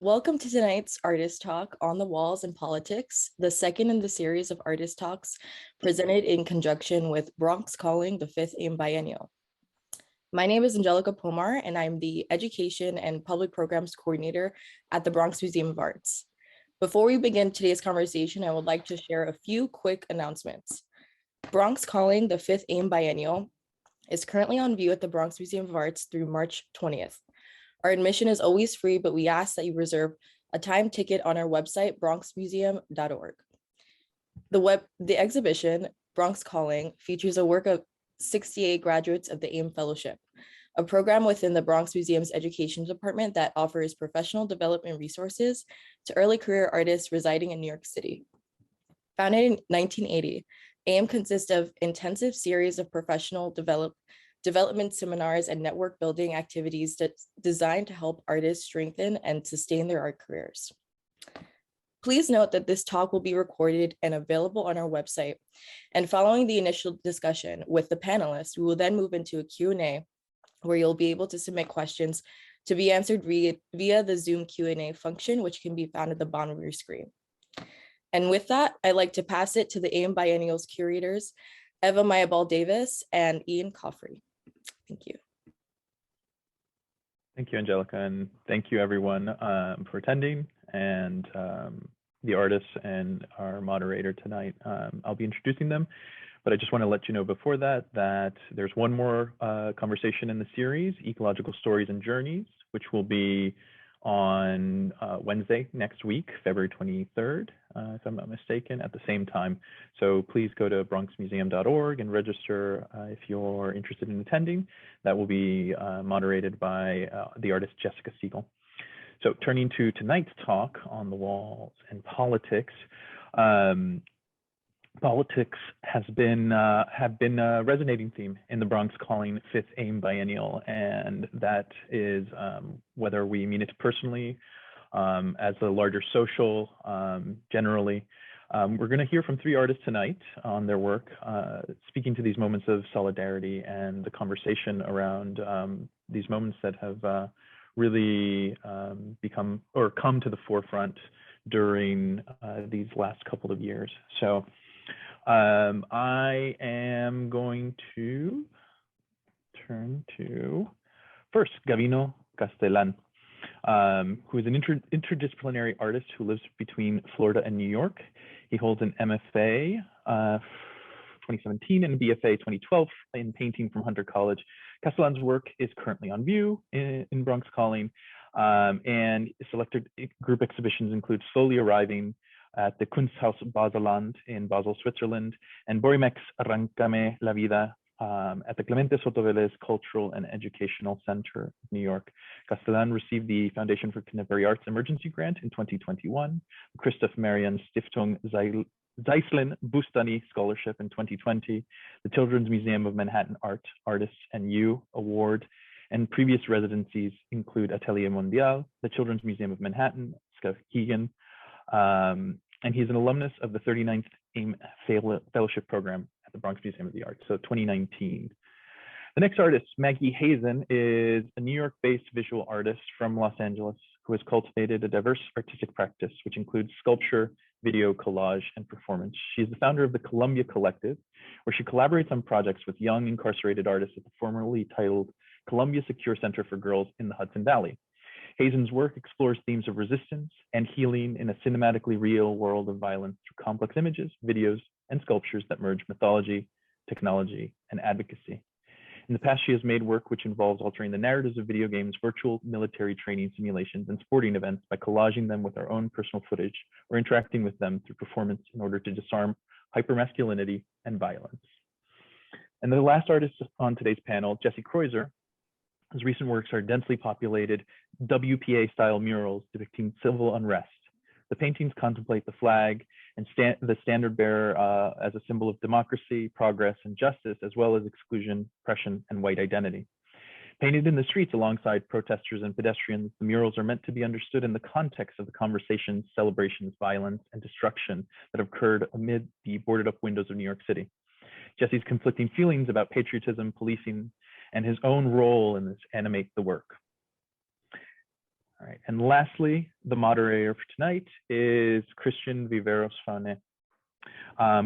Welcome to tonight's Artist Talk on the Walls and Politics, the second in the series of Artist Talks presented in conjunction with Bronx Calling, the Fifth AIM Biennial. My name is Angelica Pomar, and I'm the Education and Public Programs Coordinator at the Bronx Museum of Arts. Before we begin today's conversation, I would like to share a few quick announcements. Bronx Calling, the Fifth AIM Biennial, is currently on view at the Bronx Museum of Arts through March 20th. Our admission is always free, but we ask that you reserve a time ticket on our website, bronxmuseum.org. The exhibition, Bronx Calling, features a work of 68 graduates of the AIM Fellowship, a program within the Bronx Museum's Education Department that offers professional development resources to early career artists residing in New York City. Founded in 1980, AIM consists of intensive series of professional development seminars and network building activities designed to help artists strengthen and sustain their art careers. Please note that this talk will be recorded and available on our website. And following the initial discussion with the panelists, we will then move into a Q&A where you'll be able to submit questions to be answered via the Zoom Q&A function, which can be found at the bottom of your screen. And with that, I'd like to pass it to the AIM Biennial's curators, Eva Mayabal-Davis and Ian Coffrey. Thank you. Thank you, Angelica, and thank you everyone for attending, and the artists and our moderator tonight. I'll be introducing them, but I just want to let you know before that there's one more conversation in the series, Ecological Stories and Journeys, which will be on Wednesday next week, February 23rd, if I'm not mistaken, at the same time. So please go to bronxmuseum.org and register if you're interested in attending. That will be moderated by the artist Jessica Siegel. So turning to tonight's talk on the walls and politics. Politics have been a resonating theme in the Bronx Calling Fifth AIM Biennial, and that is whether we mean it personally, as a larger social, generally. We're going to hear from three artists tonight on their work, speaking to these moments of solidarity and the conversation around these moments that have really become or come to the forefront during these last couple of years. So I am going to turn to first Gabino Castelan, who is an interdisciplinary artist who lives between Florida and New York. He holds an MFA 2017 and a BFA 2012 in painting from Hunter College. Castellan's work is currently on view in Bronx Calling, and selected group exhibitions include Slowly Arriving at the Kunsthaus Baseland in Basel, Switzerland, and Borimex Arrancame la Vida at the Clemente Soto Vélez Cultural and Educational Center, New York. Castellan received the Foundation for Contemporary Arts Emergency Grant in 2021, the Christoph Marian Stiftung Zeislin Bustani Scholarship in 2020, the Children's Museum of Manhattan Artists and You Award, and previous residencies include Atelier Mondial, the Children's Museum of Manhattan, Skowhegan, and he's an alumnus of the 39th AIM Fellowship Program at the Bronx Museum of the Arts, so 2019. The next artist, Maggie Hazen, is a New York-based visual artist from Los Angeles who has cultivated a diverse artistic practice, which includes sculpture, video, collage, and performance. She is the founder of the Columbia Collective, where she collaborates on projects with young incarcerated artists at the formerly titled Columbia Secure Center for Girls in the Hudson Valley. Hazen's work explores themes of resistance and healing in a cinematically real world of violence through complex images, videos, and sculptures that merge mythology, technology, and advocacy. In the past, she has made work which involves altering the narratives of video games, virtual military training simulations, and sporting events by collaging them with our own personal footage or interacting with them through performance in order to disarm hypermasculinity and violence. And the last artist on today's panel, Jesse Kreuzer. His recent works are densely populated WPA-style murals depicting civil unrest. The paintings contemplate the flag and the standard bearer as a symbol of democracy, progress, and justice, as well as exclusion, oppression, and white identity. Painted in the streets alongside protesters and pedestrians, the murals are meant to be understood in the context of the conversations, celebrations, violence, and destruction that have occurred amid the boarded up windows of New York City. Jesse's conflicting feelings about patriotism, policing, and his own role in this animate the work. All right, and lastly, the moderator for tonight is Christian Viveros-Fauné.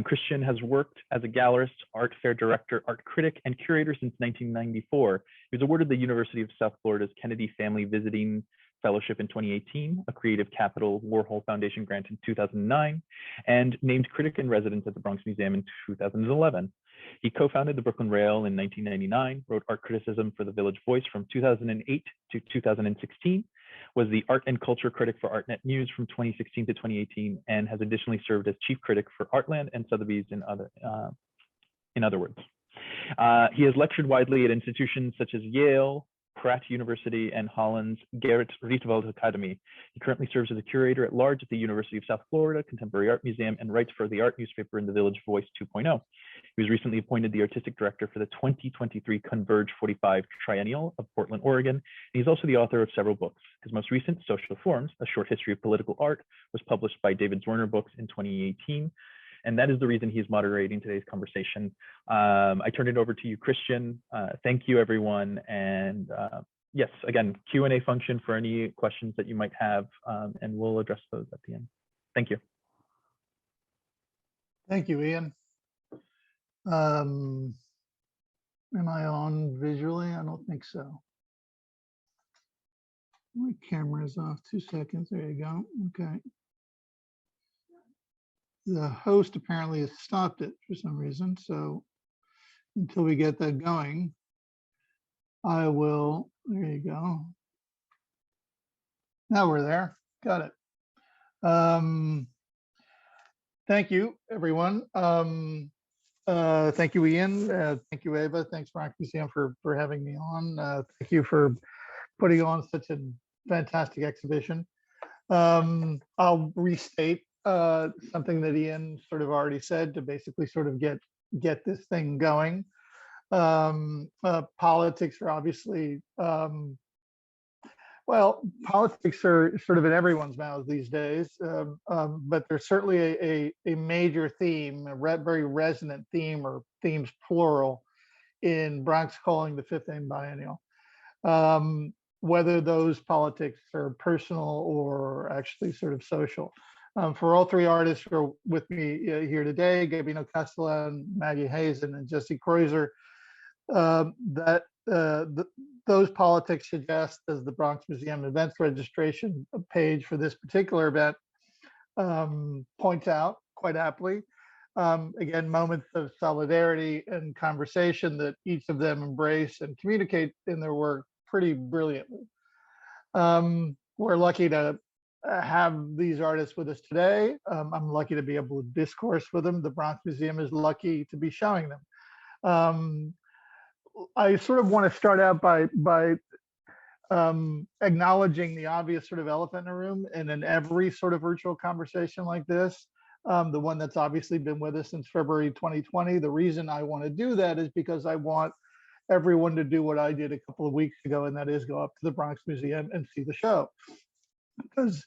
Christian has worked as a gallerist, art fair director, art critic, and curator since 1994. He was awarded the University of South Florida's Kennedy Family Visiting Fellowship in 2018, a Creative Capital Warhol Foundation grant in 2009, and named critic in residence at the Bronx Museum in 2011. He co-founded the Brooklyn Rail in 1999, wrote art criticism for the Village Voice from 2008 to 2016, was the art and culture critic for ArtNet News from 2016 to 2018, and has additionally served as chief critic for Artland and Sotheby's in other words. He has lectured widely at institutions such as Yale, Pratt University, and Holland's Gerrit Rietveld Academy. He currently serves as a curator at large at the University of South Florida Contemporary Art Museum and writes for the art newspaper in the Village Voice 2.0. He was recently appointed the artistic director for the 2023 Converge 45 Triennial of Portland, Oregon. And he's also the author of several books. His most recent, Social Forms, A Short History of Political Art, was published by David Zwirner Books in 2018. And that is the reason he's moderating today's conversation. I turn it over to you, Christian. Thank you, everyone. And yes, again, Q&A function for any questions that you might have, and we'll address those at the end. Thank you. Thank you, Ian. Am I on visually? I don't think so. My camera's off. 2 seconds. There you go. Okay. The host apparently has stopped it for some reason. So until we get that going, I will, there you go. Now we're there. Got it. Thank you, everyone. Thank you, Ian. Thank you, Ava. Thanks, Bronx Museum, for having me on. Thank you for putting on such a fantastic exhibition. I'll restate something that Ian sort of already said to basically sort of get this thing going. Politics are obviously, well, politics are sort of in everyone's mouth these days, but there's certainly a major theme, a very resonant theme, or themes plural, in Bronx Calling, the Fifth AIM Biennial. Whether those politics are personal or actually sort of social. For all three artists who are with me here today, Gabino Castelan, Maggie Hazen, and Jesse Kreuzer, those politics suggest, as the Bronx Museum events registration page for this particular event points out quite aptly, again, moments of solidarity and conversation that each of them embrace and communicate in their work pretty brilliantly. We're lucky to have these artists with us today. I'm lucky to be able to discourse with them. The Bronx Museum is lucky to be showing them. I sort of want to start out by acknowledging the obvious sort of elephant in the room, and in every sort of virtual conversation like this, the one that's obviously been with us since February 2020. The reason I want to do that is because I want everyone to do what I did a couple of weeks ago, and that is go up to the Bronx Museum and see the show. Because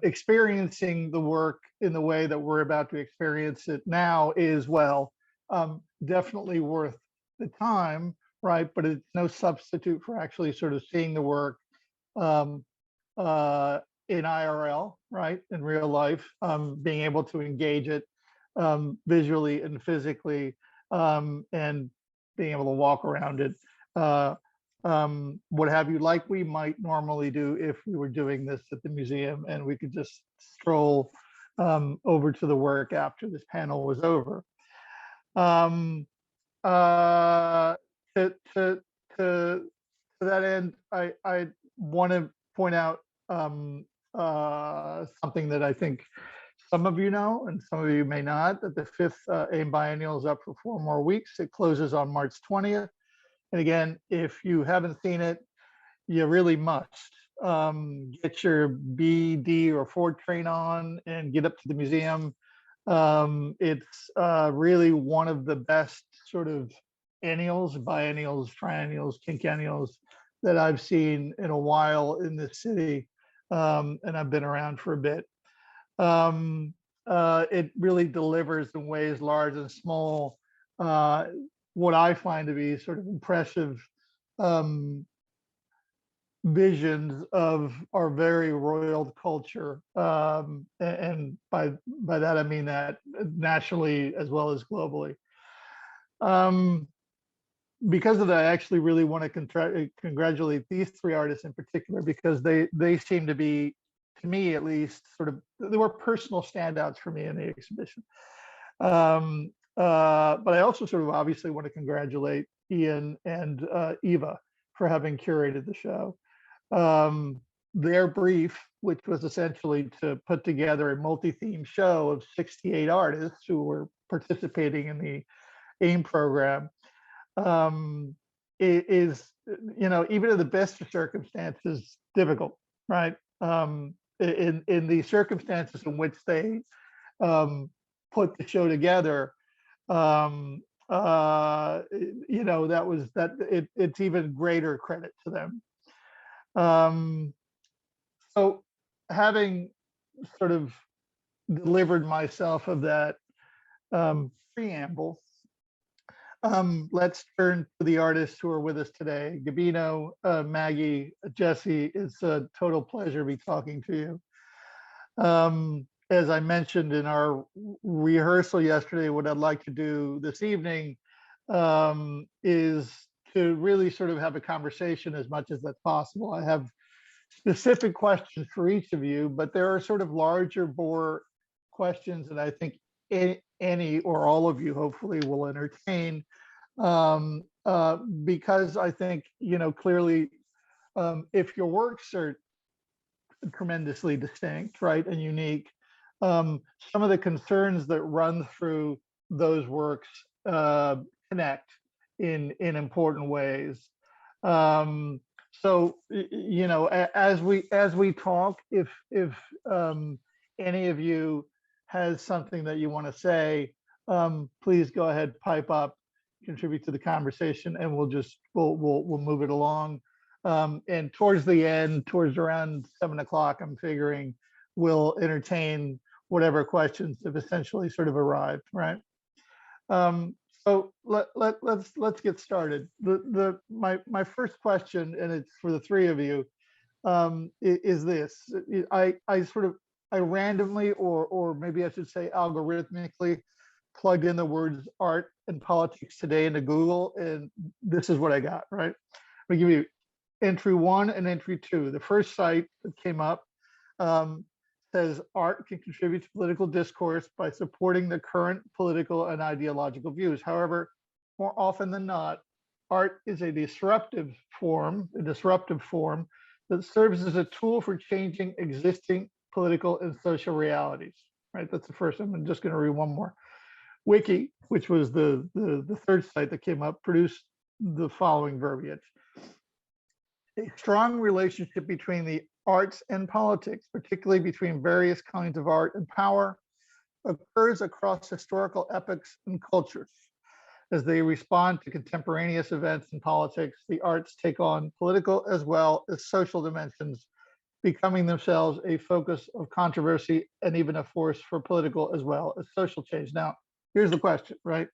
experiencing the work in the way that we're about to experience it now is, well, definitely worth the time, right? But it's no substitute for actually sort of seeing the work in IRL, right? In real life, being able to engage it visually and physically, and being able to walk around it, what have you, like we might normally do if we were doing this at the museum and we could just stroll over to the work after this panel was over. To that end, I want to point out something that I think some of you know and some of you may not, that the Fifth AIM Biennial is up for 4 more weeks. It closes on March 20th. And again, if you haven't seen it, you really must. Get your B, D, or 4 train on and get up to the museum. It's really one of the best sort of annuals, biennials, triennials, quinquennials that I've seen in a while in this city, and I've been around for a bit. It really delivers in ways large and small, what I find to be sort of impressive visions of our very roiled culture. And by that, I mean that nationally as well as globally. Because of that, I actually really want to congratulate these three artists in particular, because they seem to be, to me at least, sort of, they were personal standouts for me in the exhibition. But I also sort of obviously want to congratulate Ian and Eva for having curated the show. Their brief, which was essentially to put together a multi-theme show of 68 artists who were participating in the AIM program, is, you know, even in the best of circumstances, difficult, right? In the circumstances in which they put the show together, you know, it's even greater credit to them. So having sort of delivered myself of that preamble, let's turn to the artists who are with us today. Gabino, Maggie, Jesse, it's a total pleasure to be talking to you. As I mentioned in our rehearsal yesterday, what I'd like to do this evening is to really sort of have a conversation as much as that's possible. I have specific questions for each of you, but there are sort of larger bore questions that I think any or all of you hopefully will entertain, because I think, you know, clearly, if your works are tremendously distinct, right, and unique, some of the concerns that run through those works connect in important ways. So, you know, as we talk, if any of you has something that you want to say, please go ahead, pipe up, contribute to the conversation, and we'll move it along. And towards the end, towards around 7 o'clock, I'm figuring we'll entertain whatever questions have essentially sort of arrived, right? So let's get started. My first question, and it's for the three of you, is this: I randomly, or maybe I should say algorithmically, plugged in the words art and politics today into Google, and this is what I got, right? I'm gonna give you entry 1 and entry 2. The first site that came up says art can contribute to political discourse by supporting the current political and ideological views. However, more often than not, art is a disruptive form that serves as a tool for changing existing political and social realities, right? That's the first. I'm just going to read one more. Wiki, which was the third site that came up, produced the following verbiage: a strong relationship between the arts and politics, particularly between various kinds of art and power, occurs across historical epochs and cultures. As they respond to contemporaneous events in politics, the arts take on political as well as social dimensions, becoming themselves a focus of controversy and even a force for political as well as social change. Now, here's the question, right?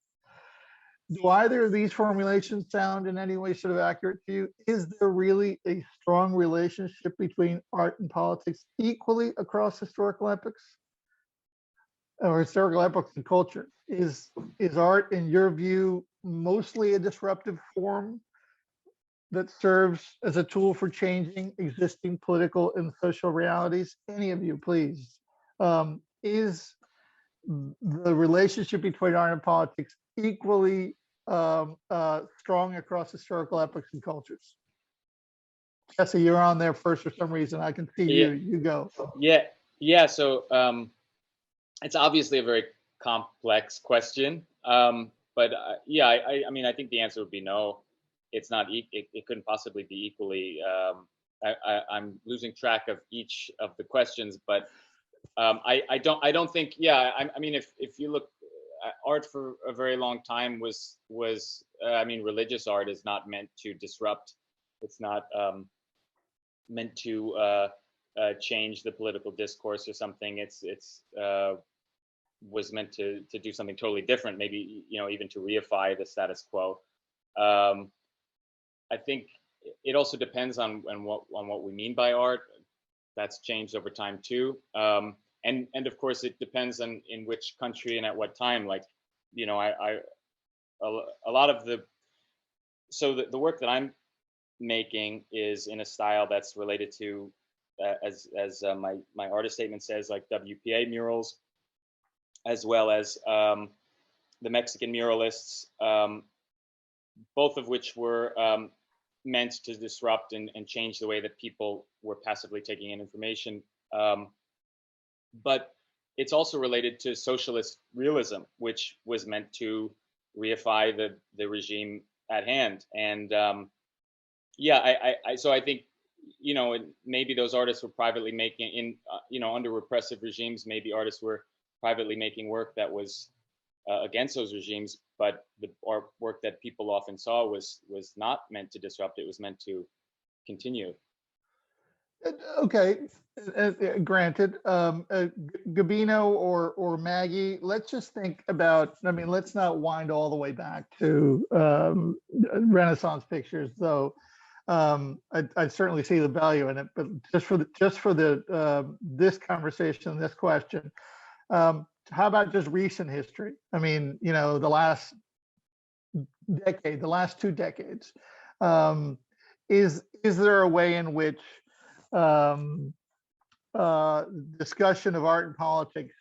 Do either of these formulations sound in any way sort of accurate to you? Is there really a strong relationship between art and politics equally across historical epochs or historical epochs and culture? Is art, in your view, mostly a disruptive form that serves as a tool for changing existing political and social realities? Any of you, please. Is the relationship between art and politics equally strong across historical epochs and cultures? Jesse, you're on there first for some reason. I can see you. You go. Yeah. So it's obviously a very complex question, but yeah, I mean, I think the answer would be no. It's not. It couldn't possibly be equally. I'm losing track of each of the questions, but I don't think. Yeah, I mean, if you look, art for a very long time was I mean, religious art is not meant to disrupt. It's not meant to change the political discourse or something. It's was meant to do something totally different. Maybe, you know, even to reify the status quo. I think it also depends on what we mean by art. That's changed over time too. And of course it depends on in which country and at what time. Like, you know, a lot of the work that I'm making is in a style that's related to as my artist statement says, like WPA murals, as well as the Mexican muralists, both of which were meant to disrupt and change the way that people were passively taking in information. But it's also related to socialist realism, which was meant to reify the regime at hand. And so I think, you know, maybe those artists were privately making you know, under repressive regimes, maybe artists were privately making work that was against those regimes, but the work that people often saw was not meant to disrupt. It was meant to continue. Okay, granted. Gabino or Maggie, let's just think about, I mean, let's not wind all the way back to Renaissance pictures, though. I certainly see the value in it, but just for the this conversation, this question, how about just recent history? I mean, you know, the last decade, the last 2 decades. Is there a way in which discussion of art and politics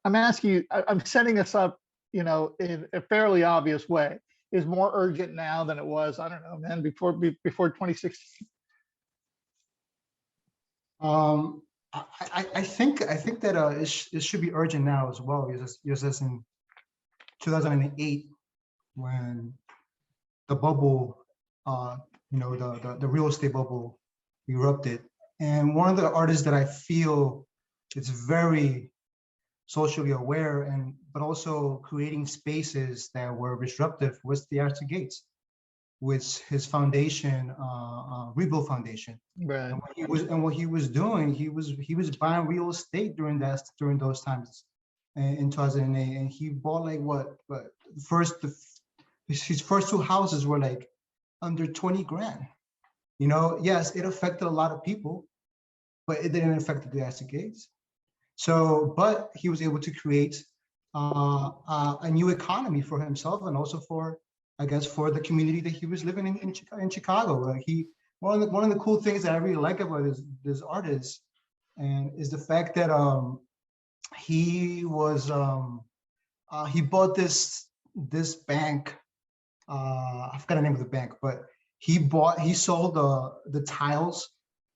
I'm asking you, I'm setting us up, you know, in a fairly obvious way, is more urgent now than it was, I don't know, man, before 2016? I think that it should be urgent now as well, because as in 2008, when the bubble, you know, the real estate bubble erupted, and one of the artists that I feel is very socially aware but also creating spaces that were disruptive was the Arthur Gates, with his foundation, Rebuild Foundation. Right. And what he was doing, he was buying real estate during those times in 2008, and he bought like his first 2 houses were like under 20 grand. You know, yes, it affected a lot of people, but it didn't affect the Arthur Gates. So, but he was able to create a new economy for himself, and also for, I guess, for the community that he was living in Chicago. Like one of the cool things that I really like about this artist, and is the fact that he bought this bank. I forgot the name of the bank, but he sold the tiles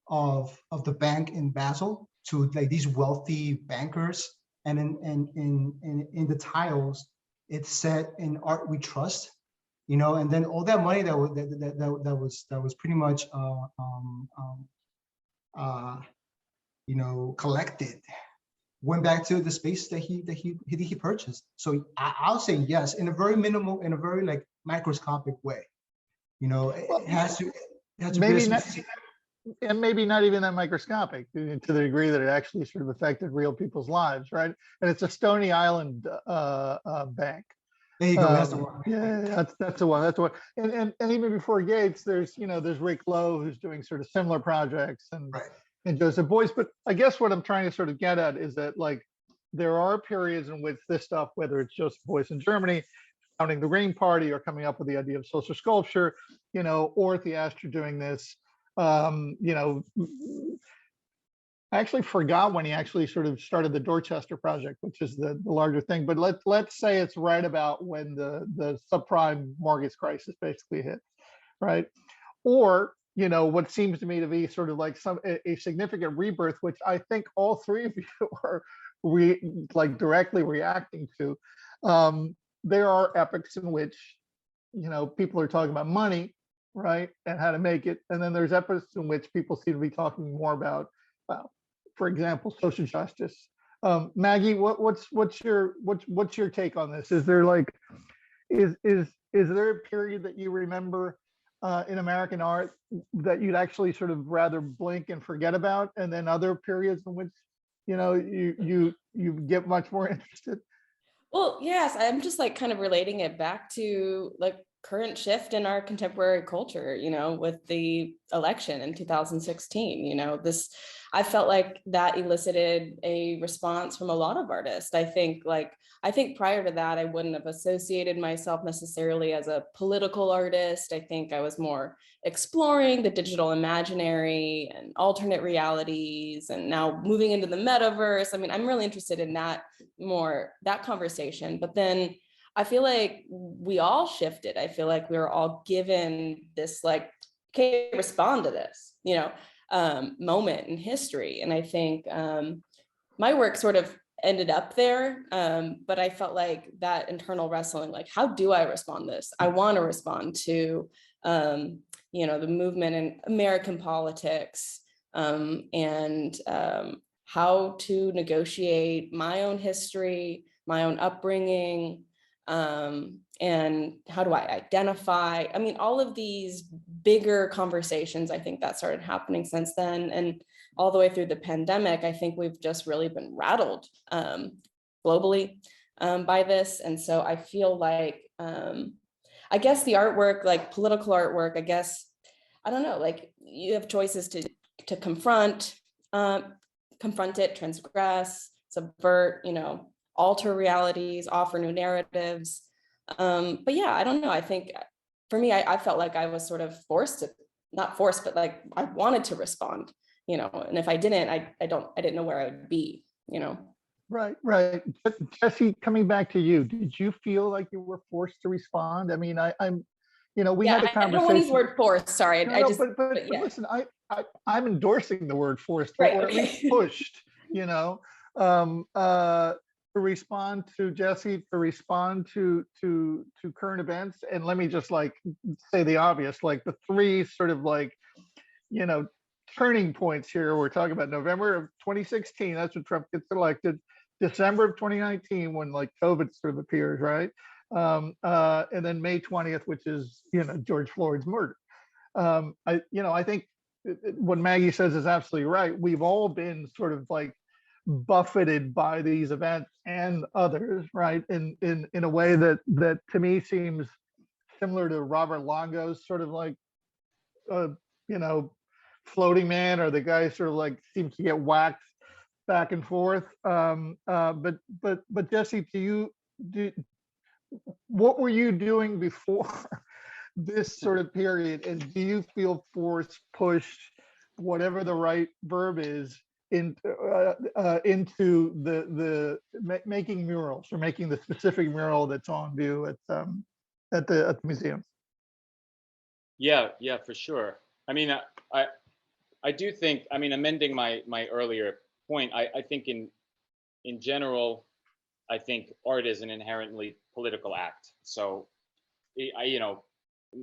of the bank in Basel to like these wealthy bankers, and in the tiles it said, "In art we trust," you know. And then all that money that was pretty much you know, collected, went back to the space that he purchased. So I'll say yes, in a very minimal, in a very like microscopic way. You know, it has to Maybe be not, and maybe not even that microscopic, to the degree that it actually sort of affected real people's lives, right? And it's a Stony Island bank. There you go. That's the one. Yeah, that's the one. That's the one. And even before Gates, there's Rick Lowe, who's doing sort of similar projects, and Right. and Joseph Beuys. But I guess what I'm trying to sort of get at is that, like, there are periods in which this stuff, whether it's Joseph Beuys in Germany, founding the Green Party, or coming up with the idea of social sculpture, or Theaster doing this, I actually forgot when he actually sort of started the Dorchester project, which is the larger thing. But let's say it's right about when the subprime mortgage crisis basically hit, right? Or what seems to me to be sort of like a significant rebirth, which I think all three of you are directly reacting to. There are epochs in which people are talking about money, right, and how to make it, and then there's epochs in which people seem to be talking more about, for example, social justice. Maggie, what's your take on this? Is there is there a period that you remember in American art that you'd actually sort of rather blink and forget about, and then other periods in which you get much more interested? Well, yes, I'm just kind of relating it back to current shift in our contemporary culture, you know, with the election in 2016, you know, I felt like that elicited a response from a lot of artists. I think prior to that, I wouldn't have associated myself necessarily as a political artist. I think I was more exploring the digital imaginary and alternate realities, and now moving into the metaverse. I mean, I'm really interested in that conversation. But then I feel like we all shifted. I feel like we were all given this, like, okay, respond to this, you know, moment in history. And I think my work sort of ended up there, but I felt like that internal wrestling, like, how do I respond to this? I want to respond to, you know, the movement in American politics, and how to negotiate my own history, my own upbringing, and how do I identify? I mean, all of these bigger conversations, I think that started happening since then. And all the way through the pandemic, I think we've just really been rattled globally by this. And so I feel like, I guess the artwork, like political artwork, I guess, I don't know, like, you have choices to confront it, transgress, subvert, you know, alter realities, offer new narratives. But yeah, I don't know. I think for me, I felt like I was sort of not forced, but like I wanted to respond, you know, and if I didn't, I didn't know where I would be, you know. Right. But Jesse, coming back to you, did you feel like you were forced to respond? I mean, I'm, you know, we had a conversation. I don't want to use the word forced. Sorry, but yeah. Listen, I'm endorsing the word forced, right, or okay. at least pushed. You know, to respond to Jesse, to respond to current events, and let me just like say the obvious, like the three sort of like, you know, turning points here. We're talking about November of 2016. That's when Trump gets elected. December of 2019, when like COVID sort of appears, right? And then May 20th, which is, you know, George Floyd's murder. I think what Maggie says is absolutely right. We've all been sort of like buffeted by these events and others, right? In a way that to me seems similar to Robert Longo's sort of like, you know, floating man, or the guy sort of like seems to get whacked back and forth. But Jesse, what were you doing before this sort of period, and do you feel forced, pushed, whatever the right verb is, into the making murals, or making the specific mural that's on view at the museum? Yeah, for sure. I mean, I do think, I mean, amending my earlier point, I think in general, I think art is an inherently political act. So, you know,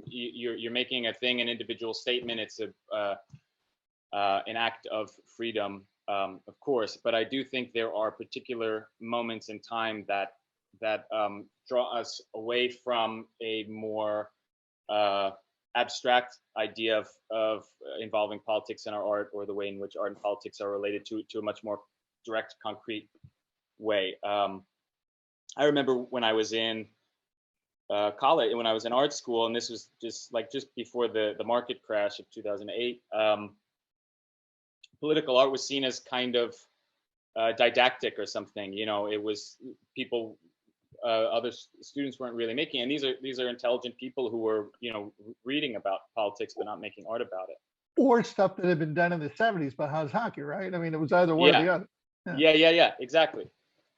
you're making a thing, an individual statement. It's an act of freedom, of course. But I do think there are particular moments in time that draw us away from a more abstract idea of involving politics in our art, or the way in which art and politics are related to a much more direct, concrete way. I remember when I was in college, when I was in art school, and this was just before the market crash of 2008, political art was seen as kind of didactic or something. You know, it was people, other students weren't really making, and these are intelligent people who were, you know, reading about politics but not making art about it. Or stuff that had been done in the 70s by Hans Hockey, right? I mean, it was either one or the other. Yeah, exactly.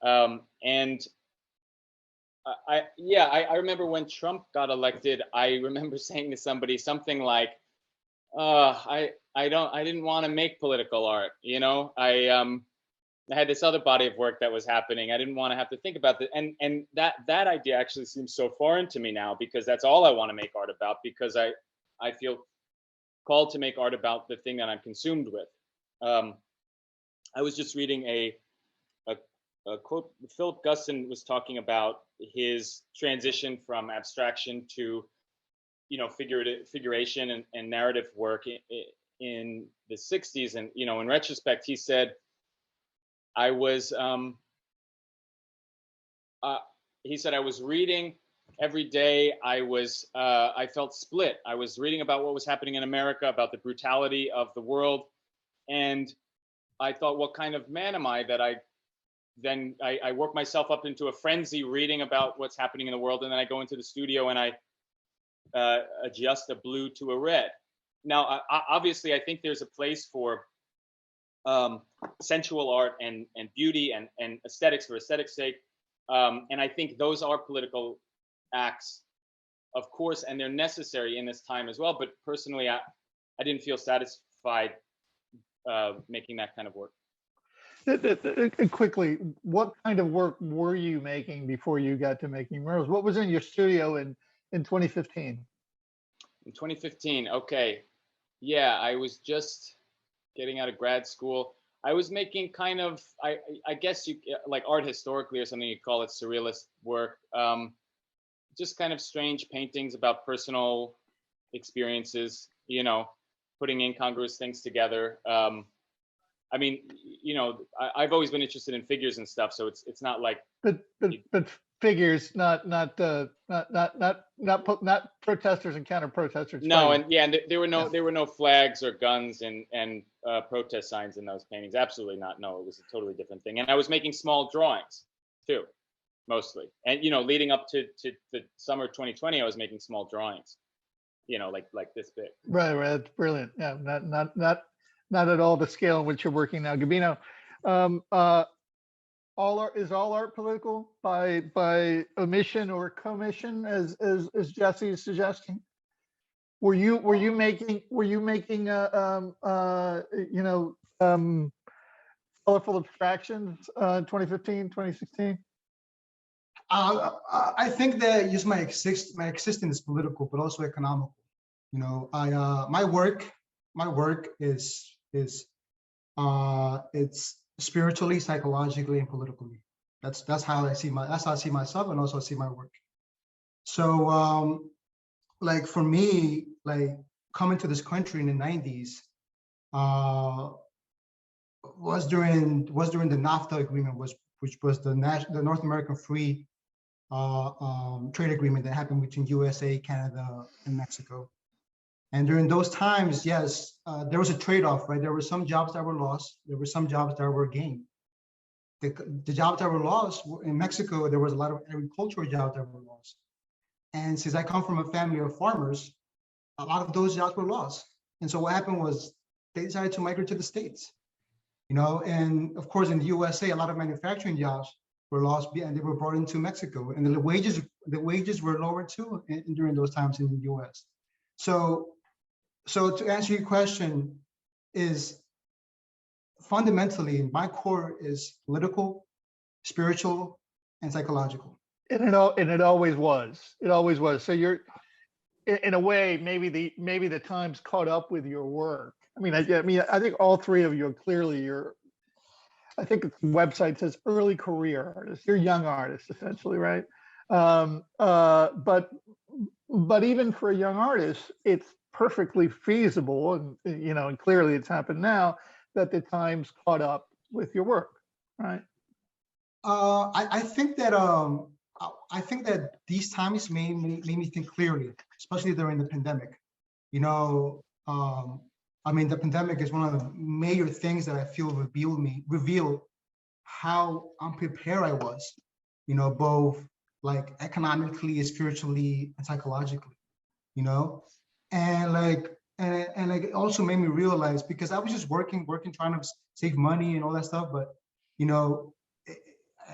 And I remember when Trump got elected, I remember saying to somebody something like, I didn't want to make political art. You know, I had this other body of work that was happening. I didn't want to have to think about that. And that idea actually seems so foreign to me now, because that's all I want to make art about, because I feel called to make art about the thing that I'm consumed with. I was just reading a quote. Philip Guston was talking about his transition from abstraction to, you know, figuration and narrative work in the 60s. And, you know, in retrospect, he said, I was reading every day I felt split. I was reading about what was happening in America, about the brutality of the world, and I thought, what kind of man am I that I work myself up into a frenzy reading about what's happening in the world, and then I go into the studio and I adjust a blue to a red. Now, obviously, I think there's a place for sensual art and beauty and aesthetics for aesthetics' sake, and I think those are political acts, of course, and they're necessary in this time as well. But personally, I didn't feel satisfied making that kind of work. Quickly, what kind of work were you making before you got to making murals? What was in your studio in 2015? In 2015, okay. Yeah, I was just getting out of grad school. I was making kind of, I guess you like art historically or something, you call it surrealist work. Just kind of strange paintings about personal experiences, you know, putting incongruous things together. I mean, you know, I've always been interested in figures and stuff, so it's not like. But figures, not protesters and counter protesters. No, and yeah, and there were no flags or guns and protest signs in those paintings. Absolutely not. No, it was a totally different thing. And I was making small drawings too, mostly. And you know, leading up to the summer 2020, I was making small drawings. You know, like this big. Right, that's brilliant. Yeah, not at all the scale in which you're working now, Gabino. Is all art political by omission or commission, as Jesse is suggesting? Were you making colorful abstractions 2015, 2016? I think that just my existence is political, but also economical. You know, my work is it's spiritually, psychologically, and politically. That's how I see myself, and also see my work. So like for me, like coming to this country in the 90s was during the NAFTA agreement, which was the North American Free Trade Agreement that happened between USA, Canada, and Mexico. And during those times, yes, there was a trade-off, right? There were some jobs that were lost. There were some jobs that were gained. The jobs that were lost in Mexico, there was a lot of agricultural jobs that were lost. And since I come from a family of farmers, a lot of those jobs were lost. And so what happened was they decided to migrate to the States, you know, and of course in the USA, a lot of manufacturing jobs were lost and they were brought into Mexico, and the wages were lower too during those times in the US. So to answer your question, is fundamentally my core is political, spiritual, and psychological. And it always was. It always was. So you're, in a way, maybe the times caught up with your work. I mean, I think all three of you are clearly I think the website says early career artists. You're young artists, essentially, right? But even for a young artist, it's perfectly feasible, and you know, and clearly it's happened now, that the times caught up with your work, right? I think that these times made me think clearly, especially during the pandemic. You know, I mean, the pandemic is one of the major things that I feel revealed how unprepared I was, you know, both like economically, spiritually, and psychologically, you know, and it also made me realize, because I was just working, trying to save money and all that stuff, but you know,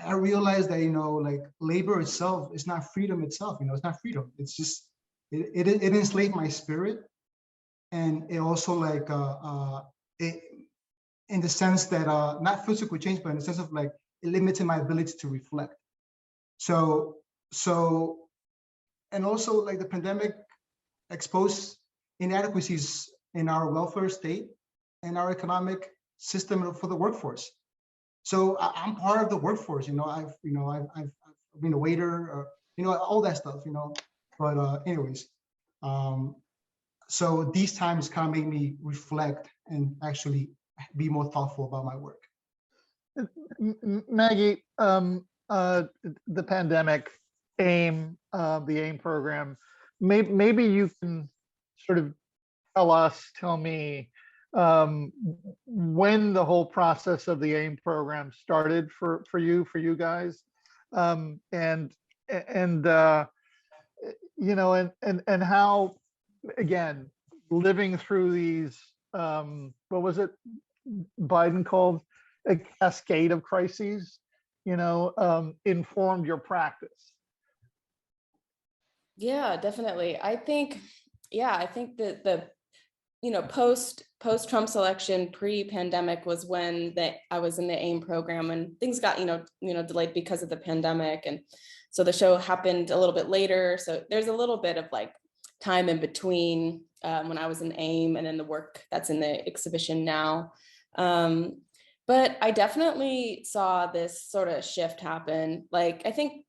I realized that, you know, like labor itself is not freedom itself, you know, it's not freedom. It's just, it enslaved my spirit. And it also like, in the sense that, not physical change, but in the sense of like, it limited my ability to reflect. So, and also like the pandemic exposed inadequacies in our welfare state and our economic system for the workforce. So I'm part of the workforce, you know, I've been a waiter, you know, all that stuff, you know, but anyways, so these times kind of made me reflect and actually be more thoughtful about my work. Maggie, the pandemic AIM, the AIM program. Maybe you can sort of tell me when the whole process of the AIM program started for you guys, and you know, and how, again, living through these, what was it Biden called a cascade of crises, you know, informed your practice. Yeah, definitely. I think that post Trump's election, pre-pandemic was when I was in the AIM program, and things got delayed because of the pandemic, and so the show happened a little bit later. So there's a little bit of like time in between when I was in AIM and then the work that's in the exhibition now. But I definitely saw this sort of shift happen. Like I think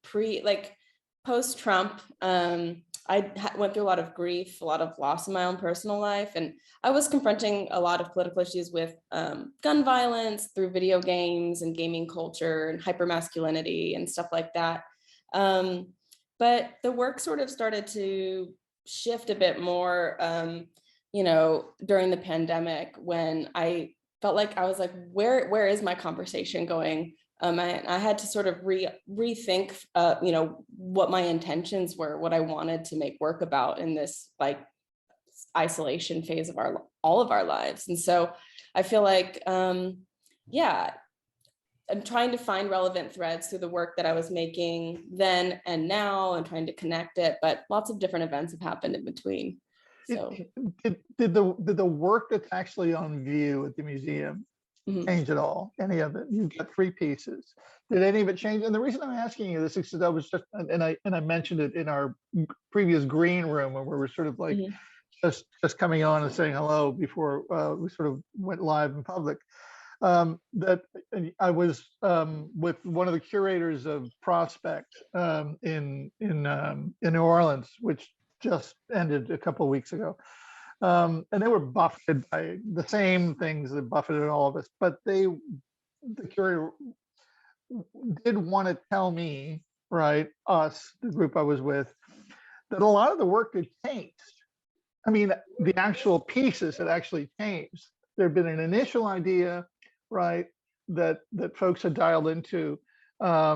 post Trump, I went through a lot of grief, a lot of loss in my own personal life. And I was confronting a lot of political issues with gun violence through video games and gaming culture and hypermasculinity and stuff like that. But the work sort of started to shift a bit more, during the pandemic, when I felt like I was like, where is my conversation going? I had to sort of rethink, what my intentions were, what I wanted to make work about in this like isolation phase of all of our lives. And so I feel like, I'm trying to find relevant threads through the work that I was making then and now, and trying to connect it. But lots of different events have happened in between. So did the work that's actually on view at the museum change at all? Any of it? You've got 3 pieces. Did any of it change? And the reason I'm asking you this is because I was just, and I mentioned it in our previous green room, when we were sort of like just coming on and saying hello before we sort of went live in public. That I was with one of the curators of Prospect in New Orleans, which just ended a couple of weeks ago. And they were buffeted by the same things that buffeted all of us, but the curator did want to tell me, right, us, the group I was with, that a lot of the work had changed. I mean, the actual pieces had actually changed. There'd been an initial idea, right, that folks had dialed into, I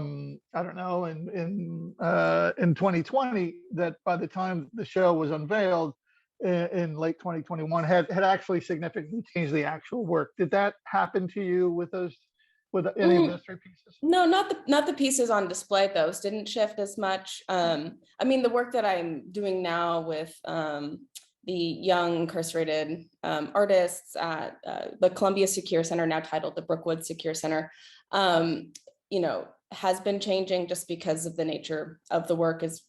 don't know, in 2020, that by the time the show was unveiled in late 2021 had actually significantly changed the actual work. Did that happen to you with any of those 3 pieces? No, not the pieces on display. Those didn't shift as much. I mean, the work that I'm doing now with the young incarcerated artists at the Columbia Secure Center, now titled the Brookwood Secure Center, has been changing just because of the nature of the work is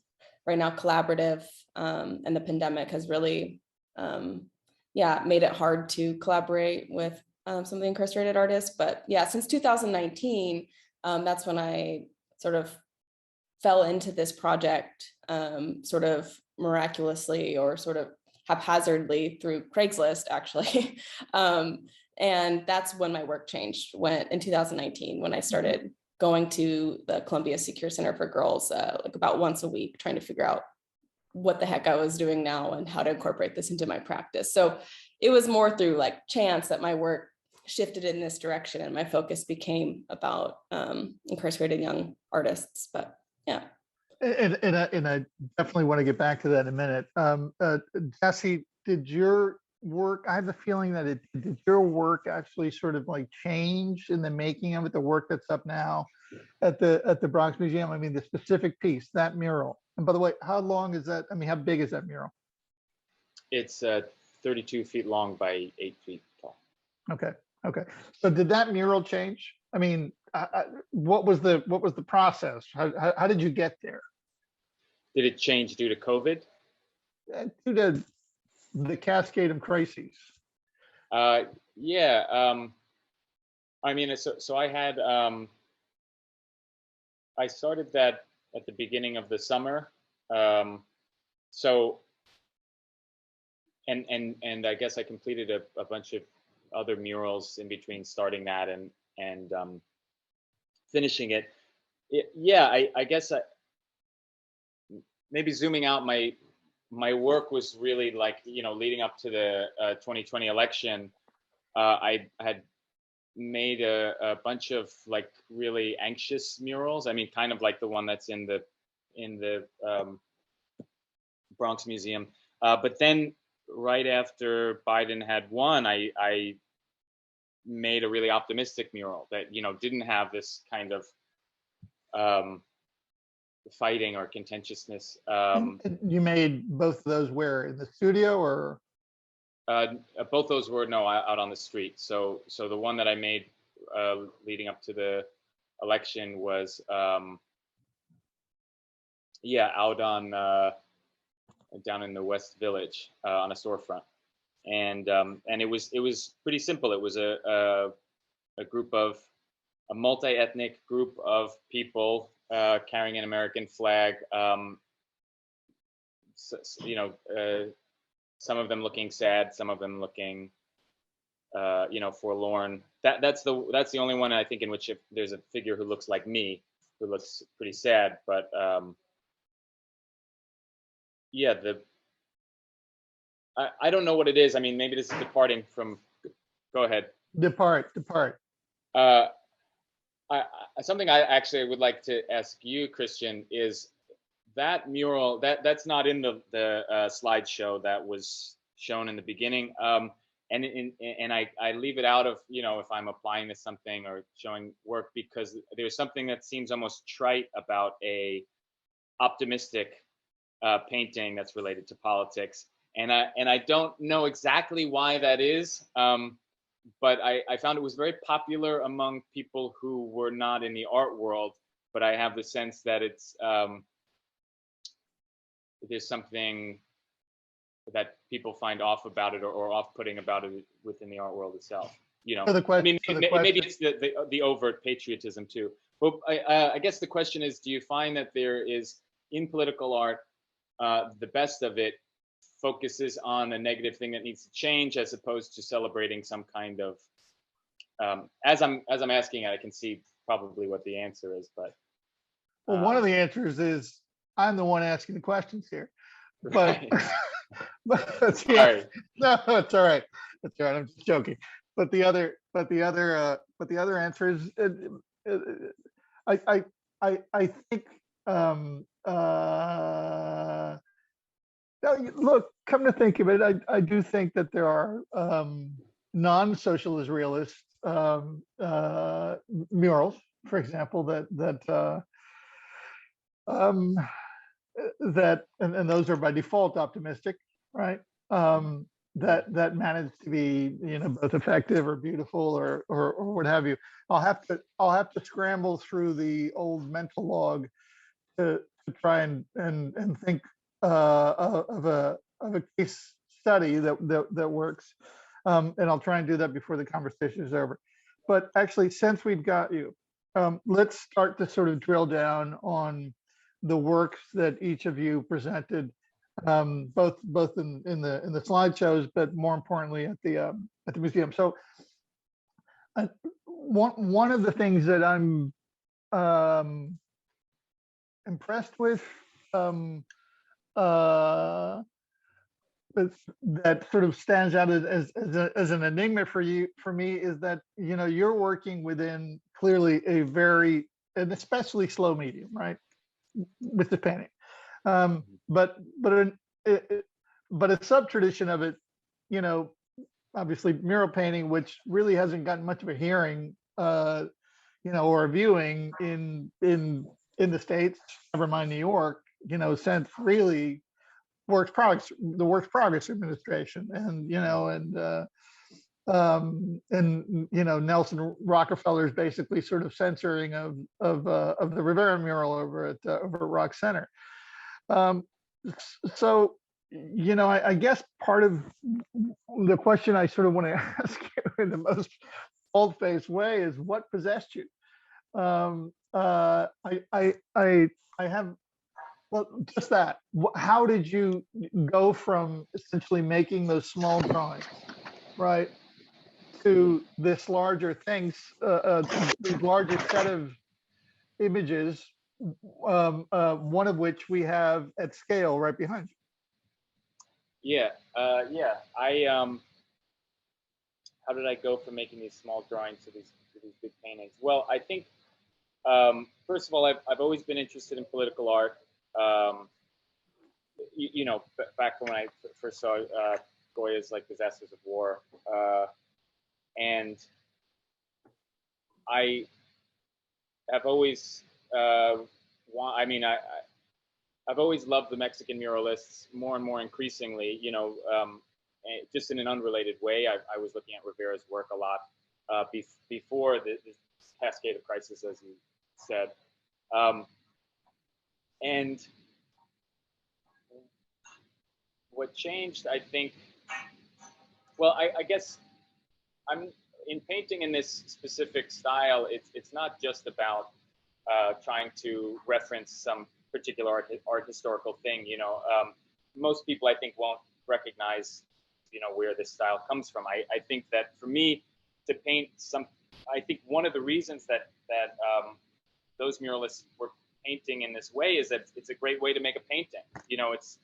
right now collaborative, and the pandemic has really, made it hard to collaborate with some of the incarcerated artists. But yeah, since 2019, that's when I sort of fell into this project, sort of miraculously or sort of haphazardly through Craigslist, actually. And that's when my work changed, in 2019, when I started going to the Columbia Secure Center for Girls like about once a week, trying to figure out what the heck I was doing now and how to incorporate this into my practice. So it was more through like chance that my work shifted in this direction and my focus became about incarcerated young artists. But yeah. And I definitely want to get back to that in a minute. Jesse, did your work, I have the feeling that did your work actually sort of like change in the making of it, the work that's up now at the Bronx Museum? I mean, the specific piece, that mural. And by the way, how long is that? I mean, how big is that mural? It's 32 feet long by 8 feet tall. Okay. So did that mural change? I mean, what was the process? How did you get there? Did it change due to COVID? Due to the cascade of crises. Yeah. I mean, so I had I started that at the beginning of the summer. So and I guess I completed a bunch of other murals in between starting that and finishing it. Yeah, I guess maybe zooming out, my work was really like, you know, leading up to the 2020 election. I had made a bunch of like really anxious murals. I mean, kind of like the one that's in the Bronx Museum. But then right after Biden had won, I made a really optimistic mural that, you know, didn't have this kind of fighting or contentiousness. And you made both of those where, in the studio or? Both those were out on the street. So the one that I made leading up to the election was out on down in the West Village on a storefront, and it was pretty simple. It was a multi-ethnic group of people carrying an American flag. Some of them looking sad, some of them looking, forlorn. That's the only one I think in which there's a figure who looks like me, who looks pretty sad. But I don't know what it is. I mean, maybe this is departing from. Go ahead. Depart. Something I actually would like to ask you, Christian, is that mural that's not in the slideshow that was shown in the beginning, and I leave it out of, if I'm applying to something or showing work, because there's something that seems almost trite about a optimistic painting that's related to politics, and I don't know exactly why that is, but I found it was very popular among people who were not in the art world, but I have the sense that it's there's something that people find off about it or off-putting about it within the art world itself. Maybe it's the overt patriotism too. But I guess the question is, do you find that there is, in political art, the best of it focuses on a negative thing that needs to change, as opposed to celebrating some kind of, as I'm asking it, I can see probably what the answer is, but. Well, one of the answers is I'm the one asking the questions here, but, Right. but Sorry. no, it's all right. It's all right. I'm just joking. But the other answer is, I think, look, come to think of it, I do think that there are non-socialist realist murals, for example, and those are by default optimistic, right? That manage to be, both effective or beautiful or what have you. I'll have to scramble through the old mental log to try and think of a case study that works, and I'll try and do that before the conversation is over. But actually, since we've got you, let's start to sort of drill down on the works that each of you presented, both in the slideshows, but more importantly at the museum. So one of the things that I'm impressed with, that sort of stands out as an enigma for me, is that you're working within clearly an especially slow medium, right, with the painting, but a sub tradition of it, obviously mural painting, which really hasn't gotten much of a hearing, or a viewing in the States, never mind New York, since really the Works Progress Administration, and Nelson Rockefeller's basically sort of censoring of the Rivera mural over at Rock Center. So I guess part of the question I sort of want to ask you in the most bold-faced way is, what possessed you? I have, well, just that. How did you go from essentially making those small drawings, right, to this larger things, this larger set of images, one of which we have at scale right behind you. Yeah, yeah. How did I go from making these small drawings to these big paintings? Well, I think first of all, I've always been interested in political art. You know, back when I first saw Goya's like Disasters of War, and I have always I've always loved the Mexican muralists more and more increasingly. You know, just in an unrelated way, I was looking at Rivera's work a lot before this cascade of crisis, as you said, and what changed, I think. Well, I guess I'm in painting in this specific style. It's not just about trying to reference some particular art historical thing. You know, most people I think won't recognize, you know, where this style comes from. I think that for me to paint I think one of the reasons that those muralists were painting in this way is that it's a great way to make a painting. You know, it's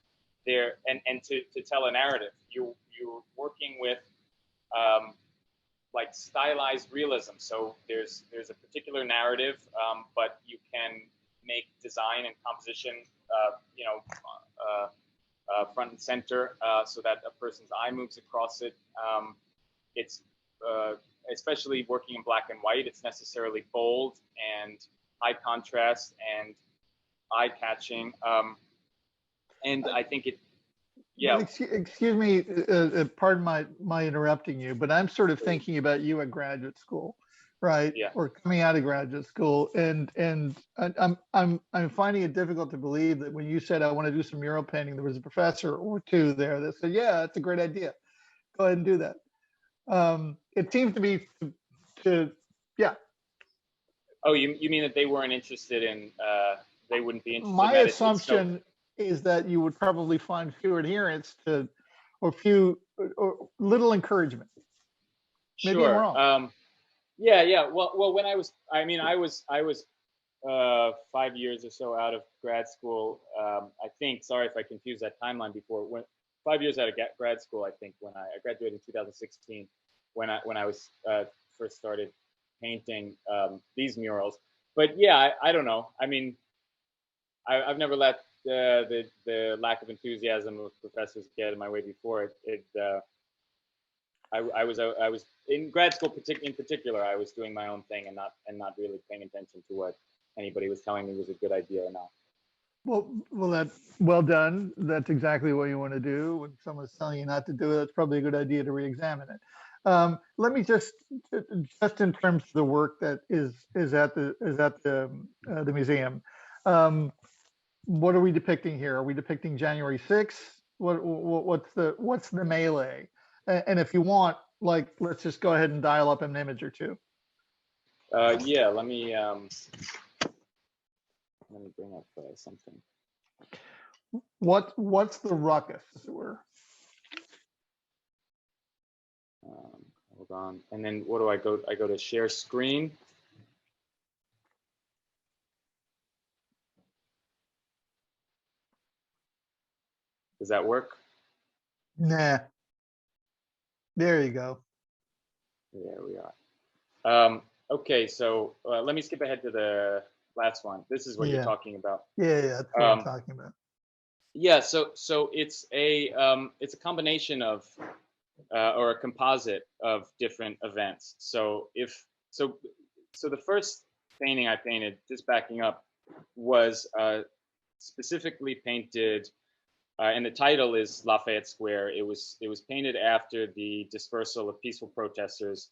there and to tell a narrative. You're working with like stylized realism. So there's a particular narrative, but you can make design and composition, you know, front and center, so that a person's eye moves across it. It's especially working in black and white. It's necessarily bold and high contrast and eye-catching. And I think it. Yeah. Excuse me, pardon my interrupting you, but I'm sort of thinking about you at graduate school, right? Yeah. Or coming out of graduate school, and I'm finding it difficult to believe that when you said I want to do some mural painting, there was a professor or two there that said, "Yeah, that's a great idea. Go ahead and do that." It seems to be yeah. Oh, you mean that they weren't interested in? They wouldn't be interested. My in assumption is that you would probably find few adherents to, or little encouragement. Maybe sure. I'm wrong. Yeah. Well, when I was 5 years or so out of grad school. I think. Sorry if I confused that timeline before. When 5 years out of grad school, I think when I graduated in 2016, when I was first started painting these murals. But yeah, I don't know. I mean, I've never let the lack of enthusiasm of professors get in my way before. I was in grad school in particular. I was doing my own thing and not really paying attention to what anybody was telling me was a good idea or not. Well, that's well done. That's exactly what you want to do. When someone's telling you not to do it, that's probably a good idea to re-examine it. Let me just in terms of the work that is at the museum. What are we depicting here? Are we depicting January 6th? What's the melee? And if you want, like, let's just go ahead and dial up an image or two. Yeah, let me bring up something. What's the ruckus, as it were? Hold on. And then what do I go? I go to share screen. Does that work? Nah. There you go. There we are. Okay, so let me skip ahead to the last one. This is what you're talking about. Yeah, that's what I'm talking about. Yeah, so it's a combination of or a composite of different events. So the first painting I painted, just backing up, was specifically painted, and the title is Lafayette Square. It was painted after the dispersal of peaceful protesters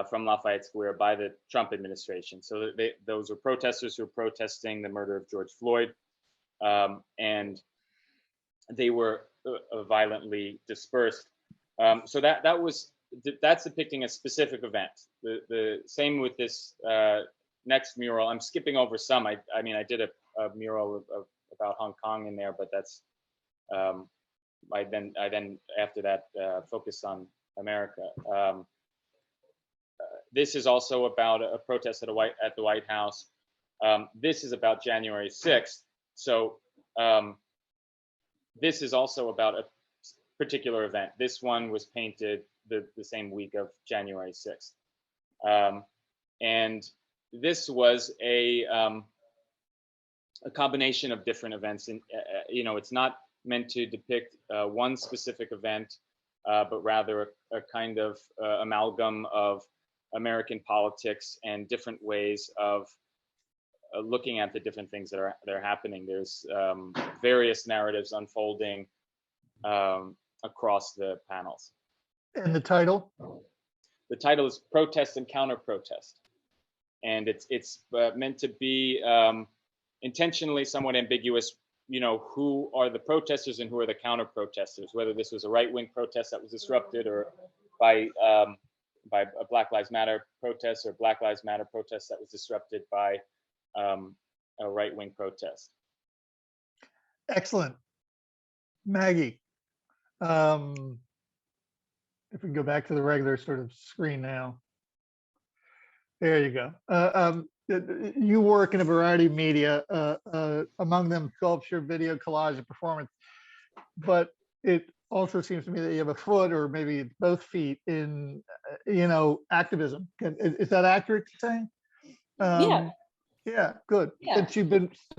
from Lafayette Square by the Trump administration. So those were protesters who were protesting the murder of George Floyd, and they were violently dispersed. So that's depicting a specific event. The same with this next mural. I'm skipping over some. I mean, I did a mural about Hong Kong in there, but that's I then after that focused on America. This is also about a protest at the White House. This is about January 6th. So this is also about a particular event. This one was painted the same week of January 6th. And this was a combination of different events. And, it's not meant to depict one specific event, but rather a kind of amalgam of American politics and different ways of looking at the different things that are happening. There's various narratives unfolding across the panels. And the title? The title is Protest and Counter-Protest. And it's meant to be intentionally somewhat ambiguous, who are the protesters and who are the counter-protesters, whether this was a right-wing protest that was disrupted or by a Black Lives Matter protest or Black Lives Matter protest that was disrupted by a right-wing protest. Excellent. Maggie, if we can go back to the regular sort of screen now. There you go. You work in a variety of media, among them sculpture, video, collage, and performance. But it also seems to me that you have a foot, or maybe both feet, in activism. Is that accurate to say? Yeah. Yeah, good. Yeah. Since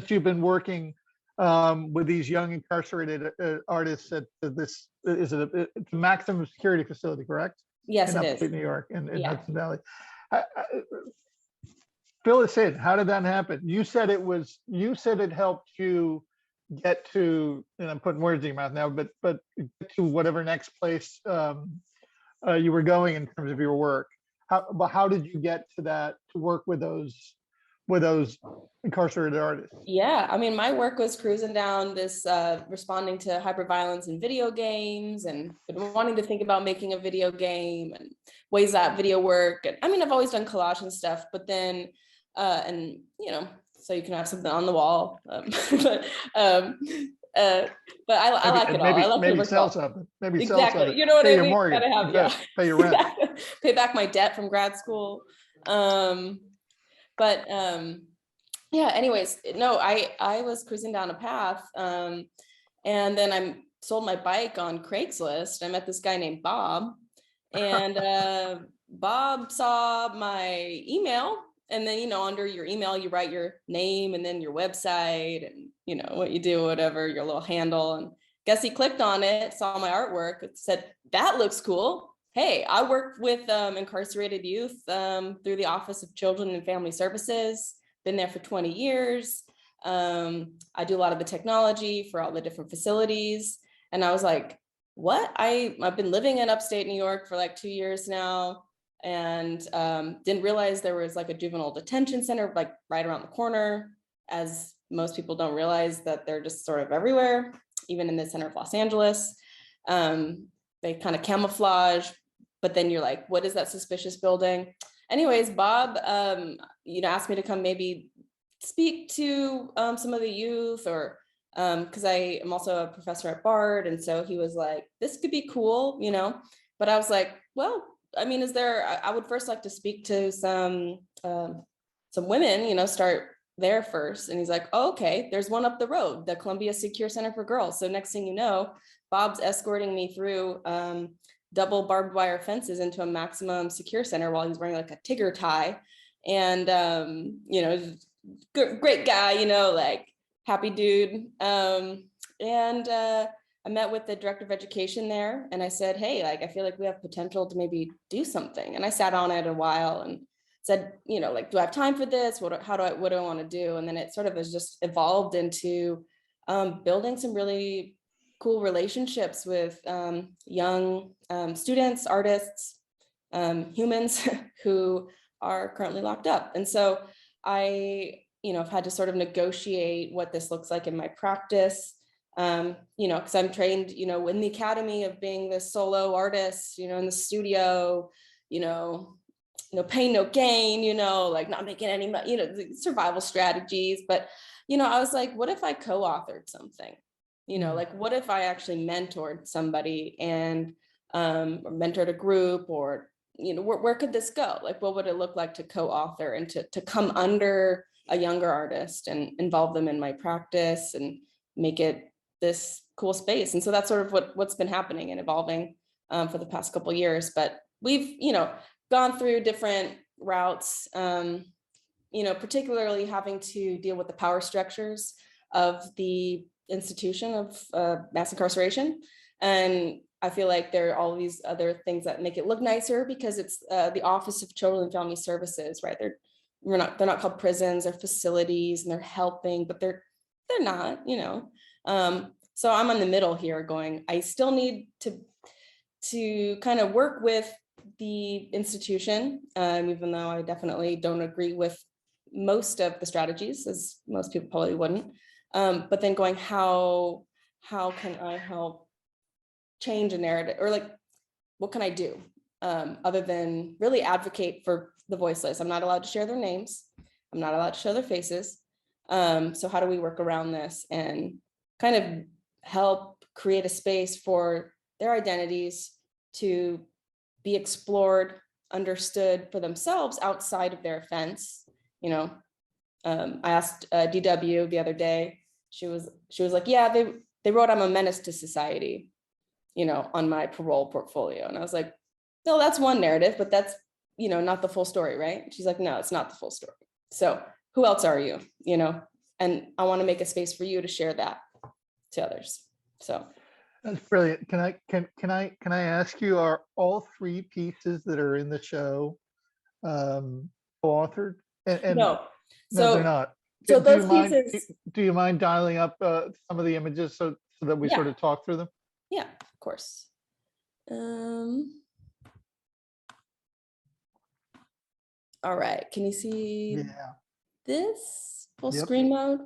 you've been working with these young incarcerated artists at it's a maximum security facility, correct? Yes, in it upstate is. New York, in Yeah. Hudson Valley. Fill us in. How did that happen? You said it helped you get to, and I'm putting words in your mouth now, but get to whatever next place you were going in terms of your work. How did you get to that, to work with those incarcerated artists? Yeah, I mean, my work was cruising down this, responding to hyperviolence in video games, and been wanting to think about making a video game and ways that video work. And I mean, I've always done collage and stuff, but then, so you can have something on the wall. But I like it all. I like maybe sell something. Maybe sell exactly. something. You know what Pay I your mean? mortgage. Gotta have, Yeah. Pay your rent. Pay back my debt from grad school. Yeah, anyways, no, I was cruising down a path, and then I sold my bike on Craigslist. I met this guy named Bob, and Bob saw my email, and then, under your email, you write your name and then your website and, what you do, whatever, your little handle. And guess he clicked on it, saw my artwork, it said, that looks cool. Hey, I work with incarcerated youth through the Office of Children and Family Services. Been there for 20 years. I do a lot of the technology for all the different facilities. And I was like, what? I've been living in upstate New York for like 2 years now, and didn't realize there was like a juvenile detention center like right around the corner, as most people don't realize that they're just sort of everywhere, even in the center of Los Angeles. They kind of camouflage, but then you're like, what is that suspicious building? Anyways, Bob, asked me to come maybe speak to some of the youth, or because I am also a professor at Bard, and so he was like, this could be cool, But I was like, well, I mean, I would first like to speak to some women, start there first. And he's like, oh, okay, there's one up the road, the Columbia Secure Center for Girls. So next thing you know, Bob's escorting me through double barbed wire fences into a maximum secure center while he's wearing like a Tigger tie. And, great guy, like happy dude. I met with the director of education there, and I said, hey, like, I feel like we have potential to maybe do something. And I sat on it a while and said, like, do I have time for this? What do I want to do? And then it sort of has just evolved into building some really cool relationships with young students, artists, humans who are currently locked up. And so I, have had to sort of negotiate what this looks like in my practice, because I'm trained, in the academy of being this solo artist, in the studio, no pain, no gain, like not making any money, survival strategies. But, I was like, what if I co-authored something? Like, what if I actually mentored somebody and or mentored a group, or, where could this go? Like, what would it look like to co-author and to come under a younger artist and involve them in my practice and make it this cool space. And so that's sort of what's been happening and evolving for the past couple of years. But we've, gone through different routes, particularly having to deal with the power structures of the institution of mass incarceration. And I feel like there are all these other things that make it look nicer because it's the Office of Children and Family Services, right? They're not called prisons, they're facilities, and they're helping, but they're not, So I'm in the middle here going, I still need to kind of work with the institution, even though I definitely don't agree with most of the strategies, as most people probably wouldn't. But then going, how can I help change a narrative, or like, what can I do other than really advocate for the voiceless? I'm not allowed to share their names. I'm not allowed to show their faces. So how do we work around this and kind of help create a space for their identities to be explored, understood for themselves outside of their offense? I asked DW the other day. She was like, yeah, they wrote I'm a menace to society, on my parole portfolio. And I was like, no, that's one narrative, but that's, not the full story, right? She's like, no, it's not the full story. So who else are you, And I want to make a space for you to share that to others. So that's brilliant. Can I ask you, are all three pieces that are in the show co-authored? And no, no, they're not. So those pieces. Do you mind dialing up some of the images so that we sort of talk through them? Yeah, of course. All right, can you see this full screen mode?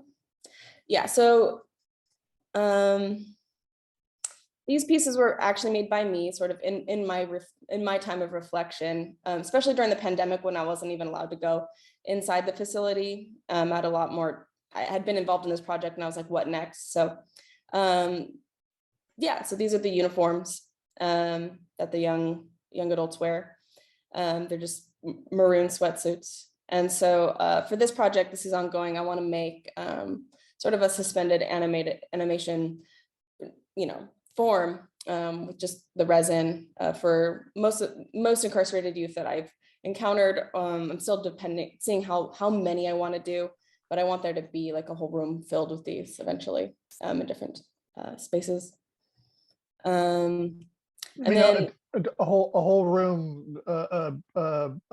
Yeah, so these pieces were actually made by me sort of in my time of reflection, especially during the pandemic when I wasn't even allowed to go inside the facility. I had a lot more, I had been involved in this project and I was like, what next? So yeah, so these are the uniforms that the young adults wear. They're just maroon sweatsuits. And so for this project, this is ongoing. I want to make sort of a suspended animation, form with just the resin for most incarcerated youth that I've encountered. I'm still seeing how many I want to do, but I want there to be like a whole room filled with these eventually in different spaces. And then a whole room of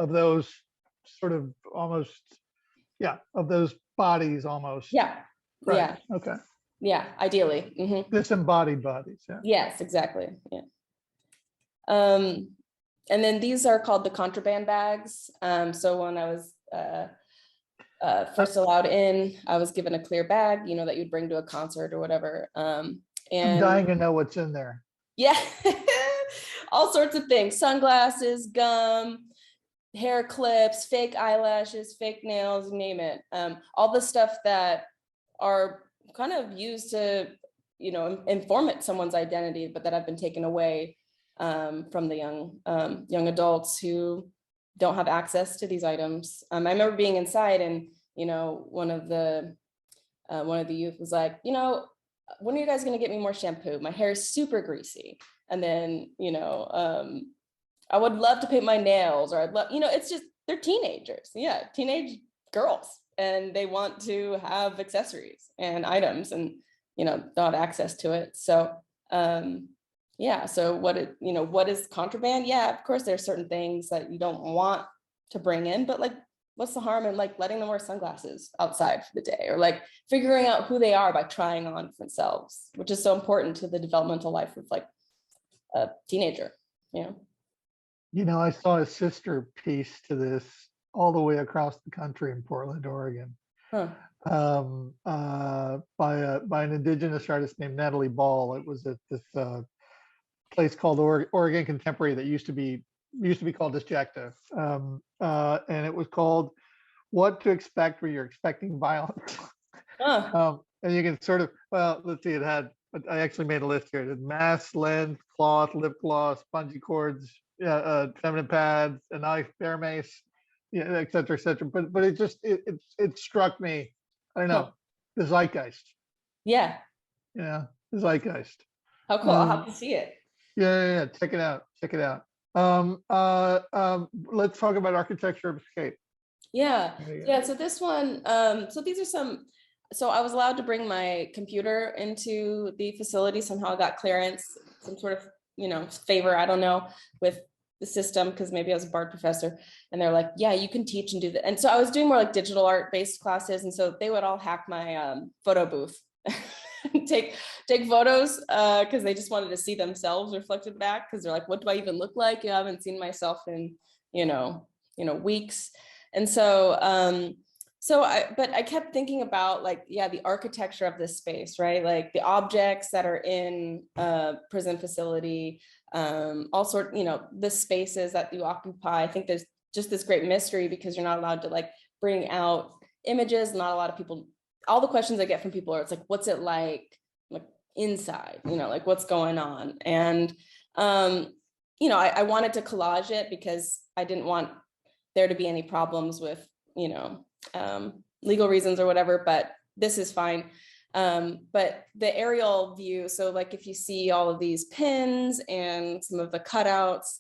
those sort of almost, of those bodies almost. Yeah. Right. Yeah. Okay. Yeah. Ideally. Mm-hmm. Disembodied bodies. Yeah. Yes, exactly. Yeah. And then these are called the contraband bags. So when I was first allowed in, I was given a clear bag, that you'd bring to a concert or whatever. And I'm dying to know what's in there. Yeah, all sorts of things: sunglasses, gum, hair clips, fake eyelashes, fake nails, name it. All the stuff that are kind of used to, inform someone's identity, but that have been taken away from the young adults who don't have access to these items. I remember being inside, and one of the youth was like, when are you guys going to get me more shampoo? My hair is super greasy. And then, I would love to paint my nails, or I'd love, it's just, they're teenagers. Yeah, teenage girls. And they want to have accessories and items and, don't have access to it. So, yeah. So what is contraband? Yeah, of course, there's certain things that you don't want to bring in, but like, what's the harm in like letting them wear sunglasses outside for the day, or like figuring out who they are by trying on for themselves, which is so important to the developmental life of like a teenager, I saw a sister piece to this all the way across the country in Portland, Oregon, by an indigenous artist named Natalie Ball. It was at this place called Oregon Contemporary that used to be called Disjecta, and it was called What to Expect When You're Expecting Violence. And you can sort of, let's see, I actually made a list here. It had mask, lens, cloth, lip gloss, bungee cords, feminine pads, a knife, bear mace, yeah, et cetera, et cetera. But it just, it struck me, I don't know, the zeitgeist, Yeah. the zeitgeist. How cool. I'll have to see it. Yeah. Check it out. Check it out. Let's talk about architecture of escape. Yeah. There you go. Yeah. So this one, so these are some, so I was allowed to bring my computer into the facility. Somehow I got clearance, some sort of, favor, I don't know, with the system, because maybe I was a BARD professor, and they're like, yeah, you can teach and do that. And so I was doing more like digital art based classes. And so they would all hack my photo booth. take photos because they just wanted to see themselves reflected back, because they're like, what do I even look like? I haven't seen myself in weeks. And so but I kept thinking about the architecture of this space, right? Like the objects that are in a prison facility, all sort, the spaces that you occupy. I think there's just this great mystery, because you're not allowed to bring out images. Not a lot of people, all the questions I get from people are, it's like, what's it like inside, what's going on? And, I wanted to collage it because I didn't want there to be any problems with, legal reasons or whatever, but this is fine. But the aerial view, so if you see all of these pins and some of the cutouts,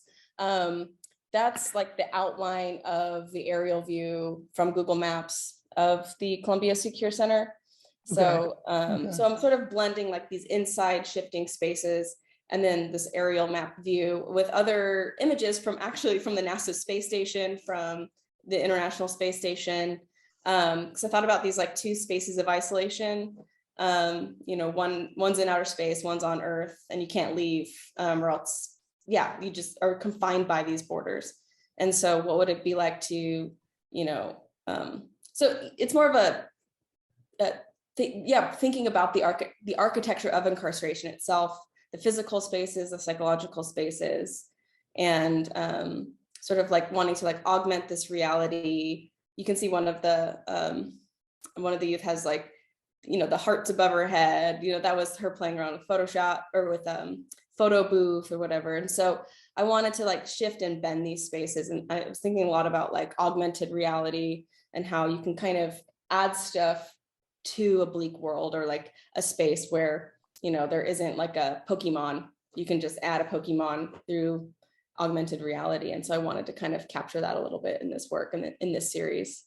that's the outline of the aerial view from Google Maps of the Columbia Secure Center. So, so I'm sort of blending these inside shifting spaces and then this aerial map view with other images from the NASA space station, from the International Space Station. Because I thought about these two spaces of isolation. One's in outer space, one's on Earth, and you can't leave, or else, you just are confined by these borders. And so, what would it be like to, so it's more of thinking about the architecture of incarceration itself, the physical spaces, the psychological spaces, and sort of wanting to augment this reality. You can see one of the youth has the hearts above her head. That was her playing around with Photoshop or with photo booth or whatever. And so I wanted to shift and bend these spaces. And I was thinking a lot about augmented reality and how you can kind of add stuff to a bleak world, or a space where, there isn't a Pokemon. You can just add a Pokemon through augmented reality. And so I wanted to kind of capture that a little bit in this work and in this series.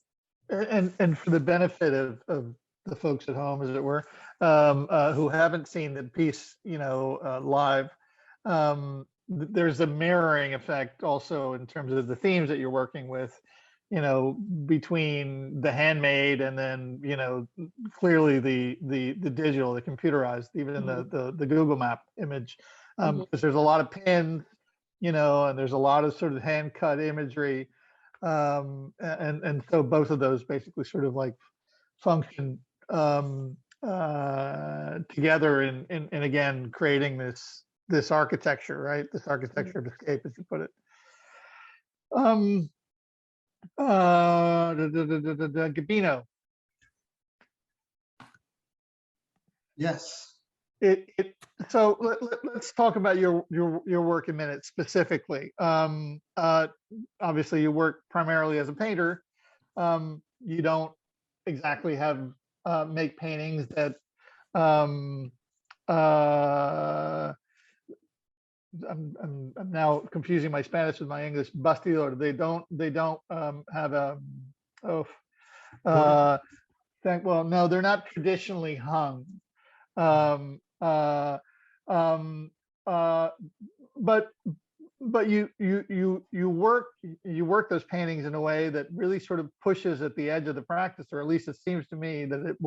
And for the benefit of the folks at home, as it were, who haven't seen the piece, live, there's a mirroring effect also in terms of the themes that you're working with, between the handmade and then, clearly the digital, the computerized, even the Google Map image, because there's a lot of pins, and there's a lot of sort of hand cut imagery. And so both of those basically sort of function together in again creating this architecture, right? This architecture of escape, as you put it. Gabino. Yes. So let's talk about your work a minute specifically. Obviously, you work primarily as a painter. You don't exactly have make paintings that I'm now confusing my Spanish with my English. Bastidor. They don't have a well, no, they're not traditionally hung. But you work those paintings in a way that really sort of pushes at the edge of the practice, or at least it seems to me that it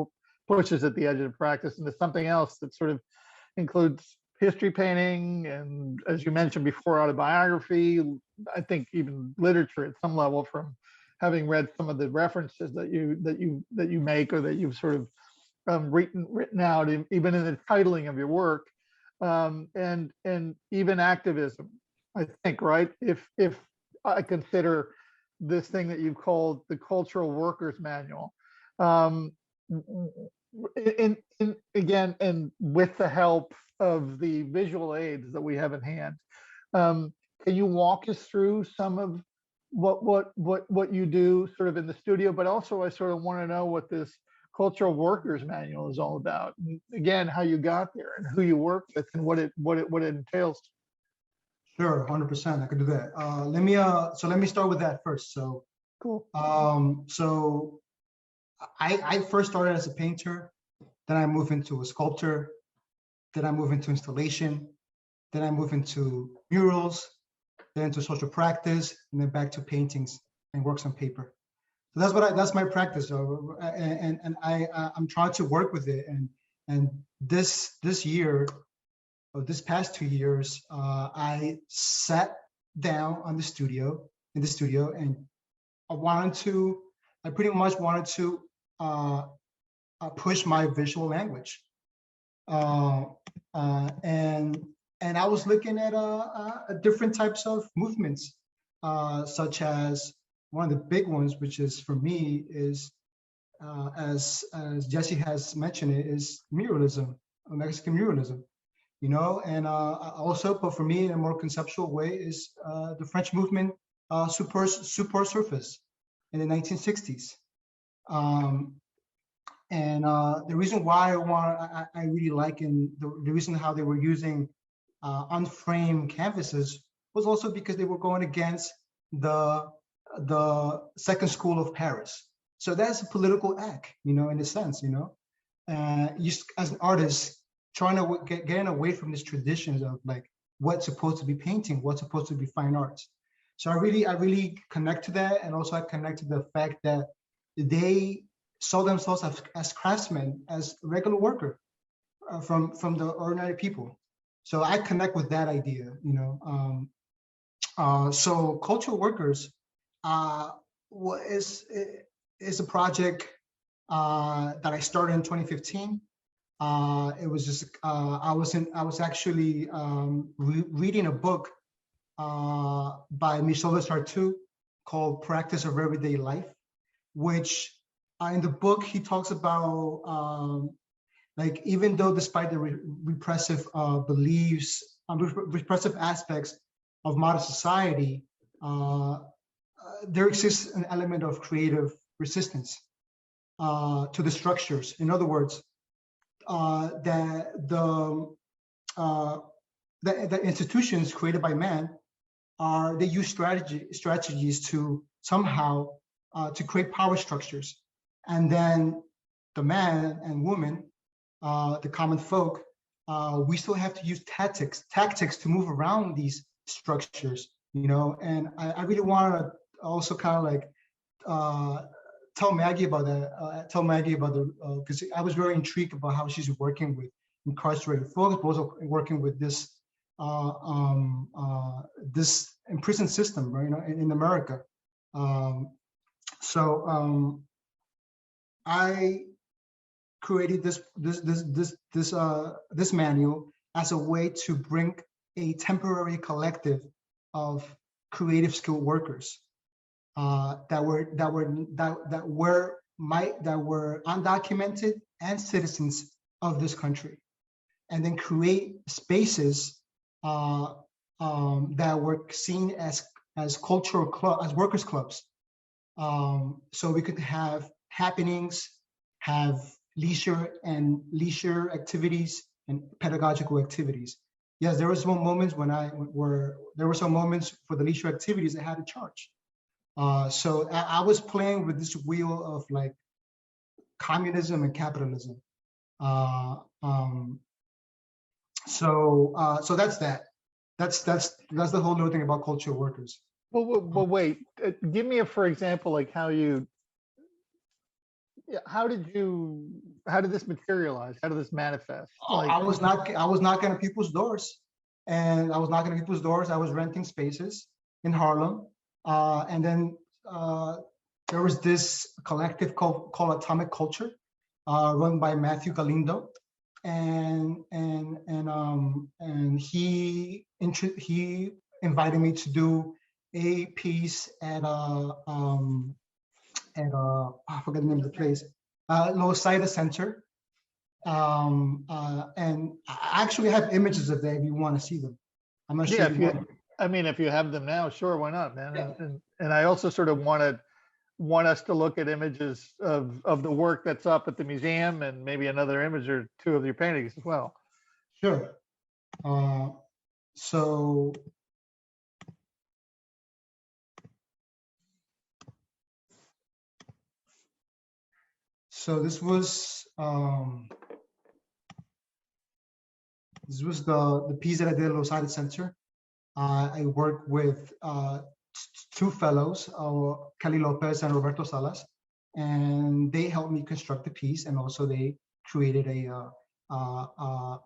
pushes at the edge of the practice into something else that sort of includes history painting, and as you mentioned before, autobiography. I think even literature at some level, from having read some of the references that you make, or that you've sort of written out, even in the titling of your work, and even activism. I think, right? If I consider this thing that you've called the Cultural Workers Manual, again, and with the help of the visual aids that we have in hand, can you walk us through some of what you do sort of in the studio, but also I sort of want to know what this cultural workers manual is all about. And again, how you got there and who you work with and what it entails. Sure, 100%. I could do that. Let me start with that first. So Cool. So I first started as a painter, then I moved into a sculptor, then I moved into installation, then I moved into murals, then into social practice, and then back to paintings and works on paper. So that's my practice. And I'm trying to work with it. And this year, or this past 2 years, I sat down in the studio, and I pretty much wanted to push my visual language. And I was looking at different types of movements, such as one of the big ones, which is for me is, as Jesse has mentioned, it is muralism, Mexican muralism, you know, and also, but for me in a more conceptual way is the French movement, super surface in the 1960s. And the reason why I really like, and the reason how they were using unframed canvases was also because they were going against the second school of Paris. So that's a political act, you know, in a sense, you know, you as an artist trying to getting away from these traditions of like what's supposed to be painting, what's supposed to be fine arts. So I really connect to that, and also I connect to the fact that they saw themselves as craftsmen, as regular worker from the ordinary people. So I connect with that idea, you know. So cultural workers is a project that I started in 2015. It was just I was actually reading a book by Michel Desartu called Practice of Everyday Life, which in the book he talks about like, even though despite the repressive beliefs, repressive aspects of modern society, there exists an element of creative resistance to the structures. In other words, that the institutions created by man they use strategies to somehow to create power structures, and then the man and woman, the common folk, we still have to use tactics to move around these structures, you know. And I really want to also kind of like tell Maggie about that, because I was very intrigued about how she's working with incarcerated folks, but also working with this this imprisoned system, right, you know, in America. I created this manual as a way to bring a temporary collective of creative skilled workers that were undocumented and citizens of this country, and then create spaces that were seen as cultural club, as workers clubs, so we could have happenings, have leisure activities and pedagogical activities. Yes, there were some moments some moments for the leisure activities I had to charge. So I was playing with this wheel of like communism and capitalism. So that's that. That's the whole new thing about cultural workers. Well, wait. Give me for example, like how did this materialize? How did this manifest? Like, I was knocking on people's doors, and I was renting spaces in Harlem, and then there was this collective called Atomic Culture, run by Matthew Galindo, and he invited me to do a piece at I forget the name of the place, Losaida Center, and I actually have images of that if you want to see them. I'm not sure. Yeah, I mean, if you have them now, sure, why not, man? Yeah. And I also sort of want us to look at images of the work that's up at the museum and maybe another image or two of your paintings as well. Sure. So this was the piece that I did at Los Angeles Center. I worked with two fellows, Kelly Lopez and Roberto Salas, and they helped me construct the piece, and also they created a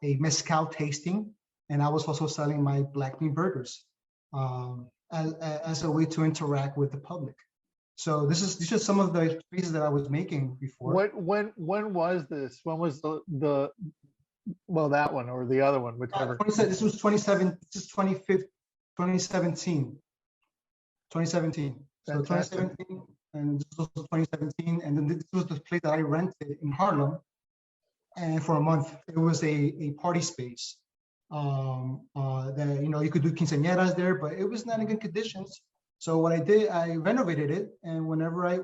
mezcal tasting, and I was also selling my black bean burgers as a way to interact with the public. So these are some of the pieces that I was making before. When was this? When was the well, that one or the other one, whichever. This was 2017. So Fantastic. 2017, and this was also 2017, and then this was the place that I rented in Harlem, and for a month it was a party space. That you could do quinceañeras there, but it was not in good conditions. So what I did, I renovated it, and whenever I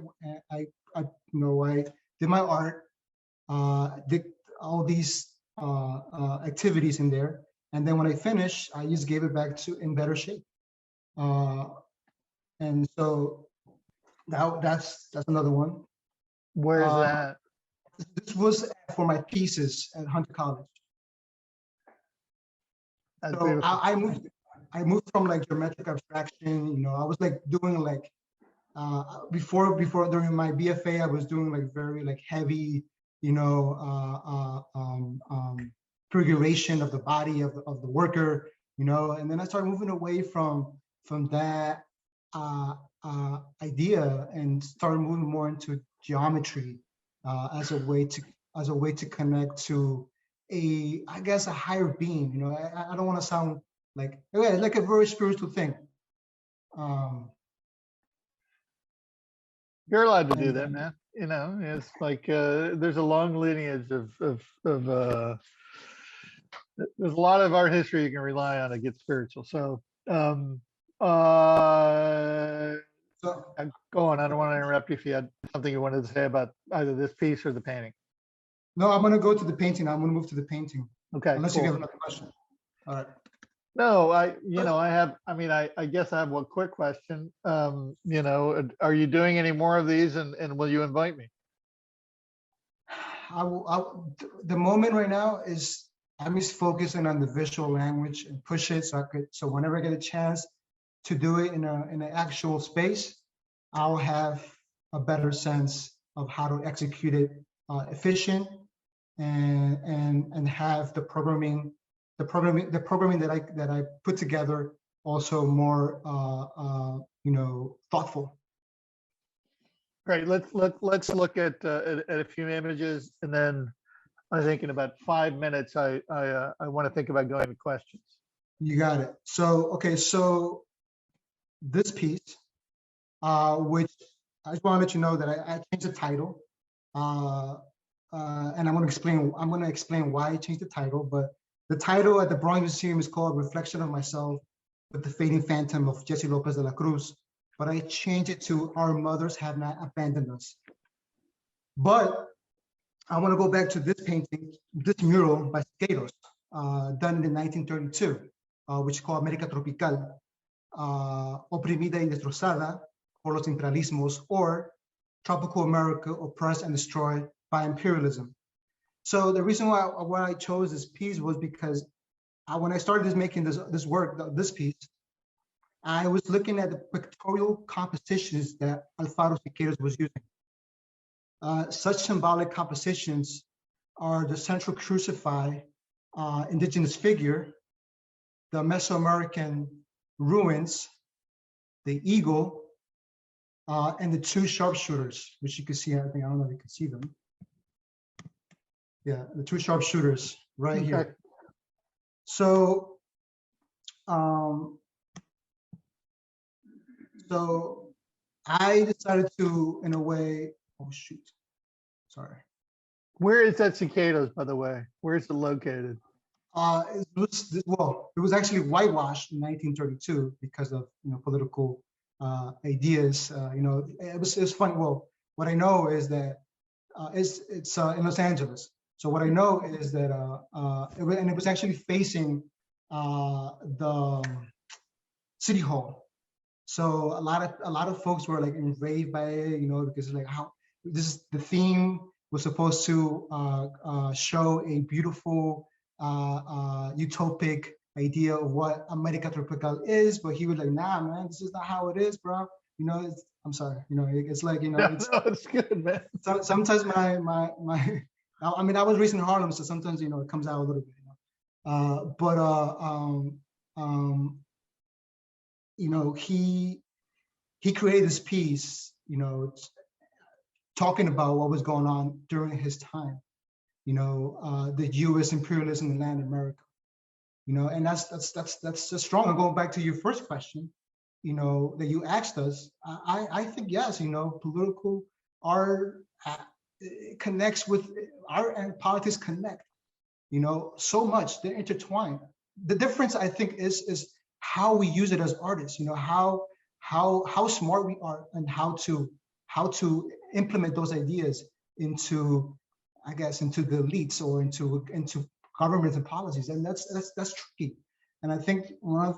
did my art, did all these activities in there, and then when I finished, I just gave it back in better shape. And so now that's another one. Where's that? This was for my pieces at Hunter College. That's So beautiful. I moved from like geometric abstraction. I was like doing like before during my BFA, I was doing like very like heavy, figuration of the body of the worker, and then I started moving away from that idea and started moving more into geometry as a way to connect to a higher being. I don't want to sound like a very spiritual thing. You're allowed to do that, man. It's like there's a long lineage of there's a lot of art history you can rely on to get spiritual. So go on. I don't want to interrupt you if you had something you wanted to say about either this piece or the painting. No, I'm going to go to the painting. I'm going to move to the painting. Okay. Unless cool. you have another question. All right. No, I guess I have one quick question. Are you doing any more of these, and will you invite me? The moment right now is I'm just focusing on the visual language and push it so whenever I get a chance to do it in an actual space, I'll have a better sense of how to execute it efficient and have the programming that I put together also more thoughtful. Great. Let's look at a few images, and then I think in about 5 minutes I want to think about going to questions. You got it. So this piece, which I just want to let you know that I changed the title, and I'm going to explain why I changed the title. But the title at the Bronx Museum is called "Reflection of Myself with the Fading Phantom of Jesse Lopez de la Cruz," but I changed it to "Our Mothers Have Not Abandoned Us." But I want to go back to this painting, this mural by Siqueiros, done in 1932, which is called América Tropical, oprimida y destrozada por los imperialismos, or Tropical America oppressed and destroyed by imperialism. So the reason why I chose this piece was because when I started making this piece, I was looking at the pictorial compositions that Alfaro Siqueiros was using. Such symbolic compositions are the central crucified indigenous figure, the Mesoamerican ruins, the eagle, and the two sharpshooters, which you can see. I don't know if you can see them. Yeah, the two sharpshooters right here. So, so I decided to, in a way, oh shoot, sorry. Where is that Cicadas, by the way? Where is it located? It was actually whitewashed in 1932 because of political ideas. It was funny. Well, what I know is that it's in Los Angeles. So what I know is that it was actually facing the city hall. So a lot of folks were like enraged by it, because like how this is the theme was supposed to show a beautiful utopic idea of what America Tropical is, but he was like, nah, man, this is not how it is, bro. I'm sorry, it's like, it's good, man. Sometimes my I mean, I was raised in Harlem, so sometimes it comes out a little bit, he created this piece, talking about what was going on during his time, the U.S. imperialism in Latin America, and that's just strong. And going back to your first question, that you asked us, I think yes, political art connects with art and politics connect, so much. They're intertwined. The difference, I think, is how we use it as artists. How smart we are and how to implement those ideas into, I guess, into the elites or into governments and policies, and that's tricky. And I think one of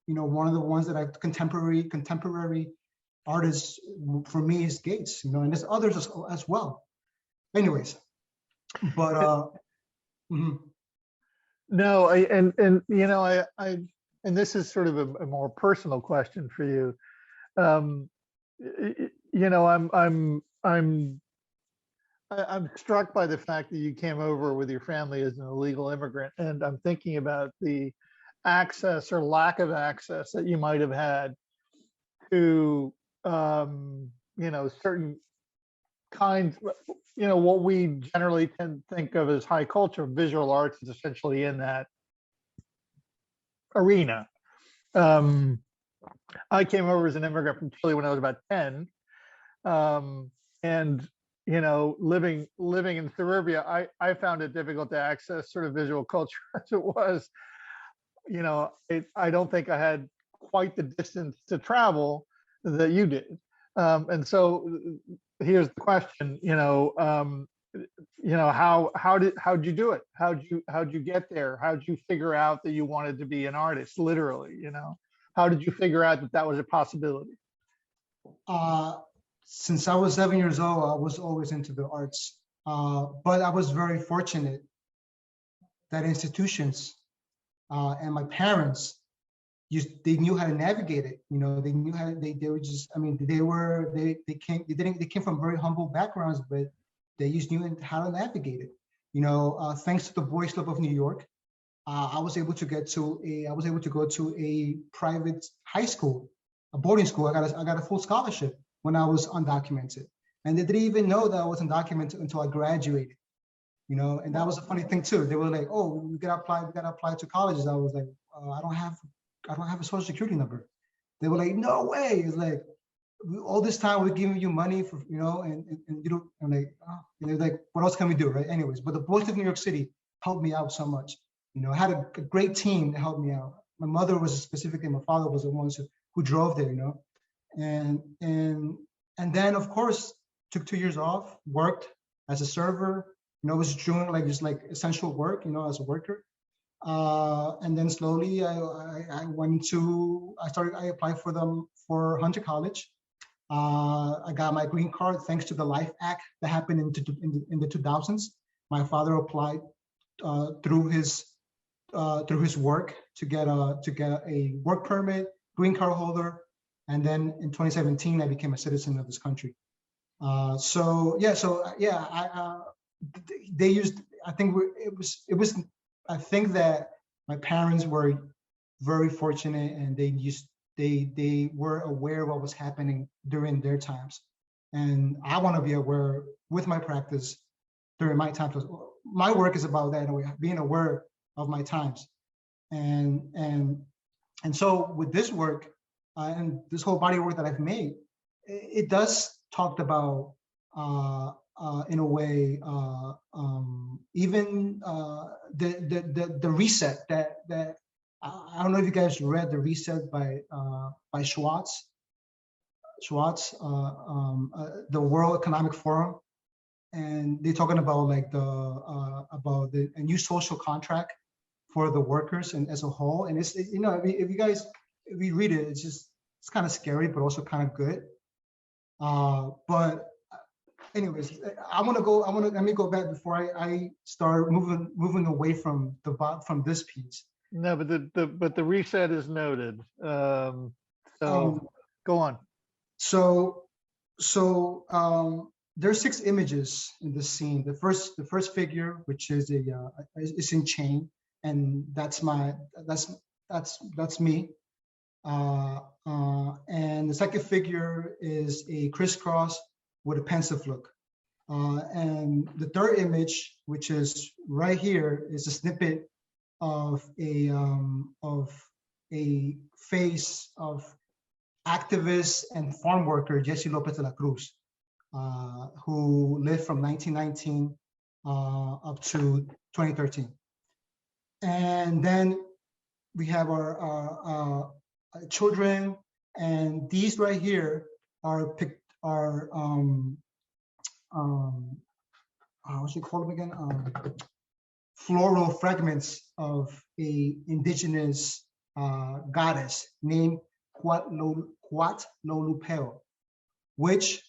the ones that I contemporary artists for me is Gates, and there's others as well. Anyways, but no, and this is sort of a more personal question for you. I'm struck by the fact that you came over with your family as an illegal immigrant, and I'm thinking about the access or lack of access that you might have had to, certain kinds, what we generally tend to think of as high culture. Visual arts is essentially in that arena. I came over as an immigrant from Chile when I was about 10, and living in suburbia, I found it difficult to access sort of visual culture as it was. I don't think I had quite the distance to travel that you did, and so here's the question: how'd you do it? How'd you get there? How'd you figure out that you wanted to be an artist? Literally, how did you figure out that was a possibility? Since I was 7 years old, I was always into the arts, but I was very fortunate that institutions and my parents, they knew how to navigate it. They knew how they were just. I mean, they came from very humble backgrounds, but they just knew how to navigate it. Thanks to the Boys Club of New York, I was able to go to a private high school, a boarding school. I got a full scholarship when I was undocumented, and they didn't even know that I was undocumented until I graduated. And that was a funny thing too. They were like, "Oh, we gotta apply to colleges." I was like, "I don't have a social security number." They were like, "No way!" It's like, all this time we're giving you money for, and you don't. I'm like, oh. And they're like, "What else can we do?" Right? Anyways, but the Boys of New York City helped me out so much. I had a great team to help me out. My mother was specifically, my father was the ones who drove there. And then of course took 2 years off, worked as a server. Was doing just essential work, as a worker. And then slowly I applied for Hunter College. I got my green card thanks to the Life Act that happened in the 2000s. My father applied through his work to get a work permit, green card holder, and then in 2017 I became a citizen of this country. They used. I think it was. I think that my parents were very fortunate, and they were aware of what was happening during their times, and I want to be aware with my practice during my times. My work is about that, being aware of my times, and so with this work and this whole body of work that I've made, it does talk about in a way, even the reset that I don't know if you guys read the reset by Schwartz, the World Economic Forum, and they're talking about like a new social contract for the workers and as a whole. And it's, you know, if you read it, it's kind of scary, but also kind of good. But anyways, let me go back before I start moving away from this piece. No, but the reset is noted. So go on. So there's 6 images in the scene. The first figure, which is is in chain, and that's me. And the second figure is a crisscross with a pensive look. And the third image, which is right here, is a snippet of a face of activist and farm worker Jesse Lopez de la Cruz, who lived from 1919 up to 2013. And then we have our children, and these right here are what you call them again? Floral fragments of a indigenous goddess named Huatlolupeo, which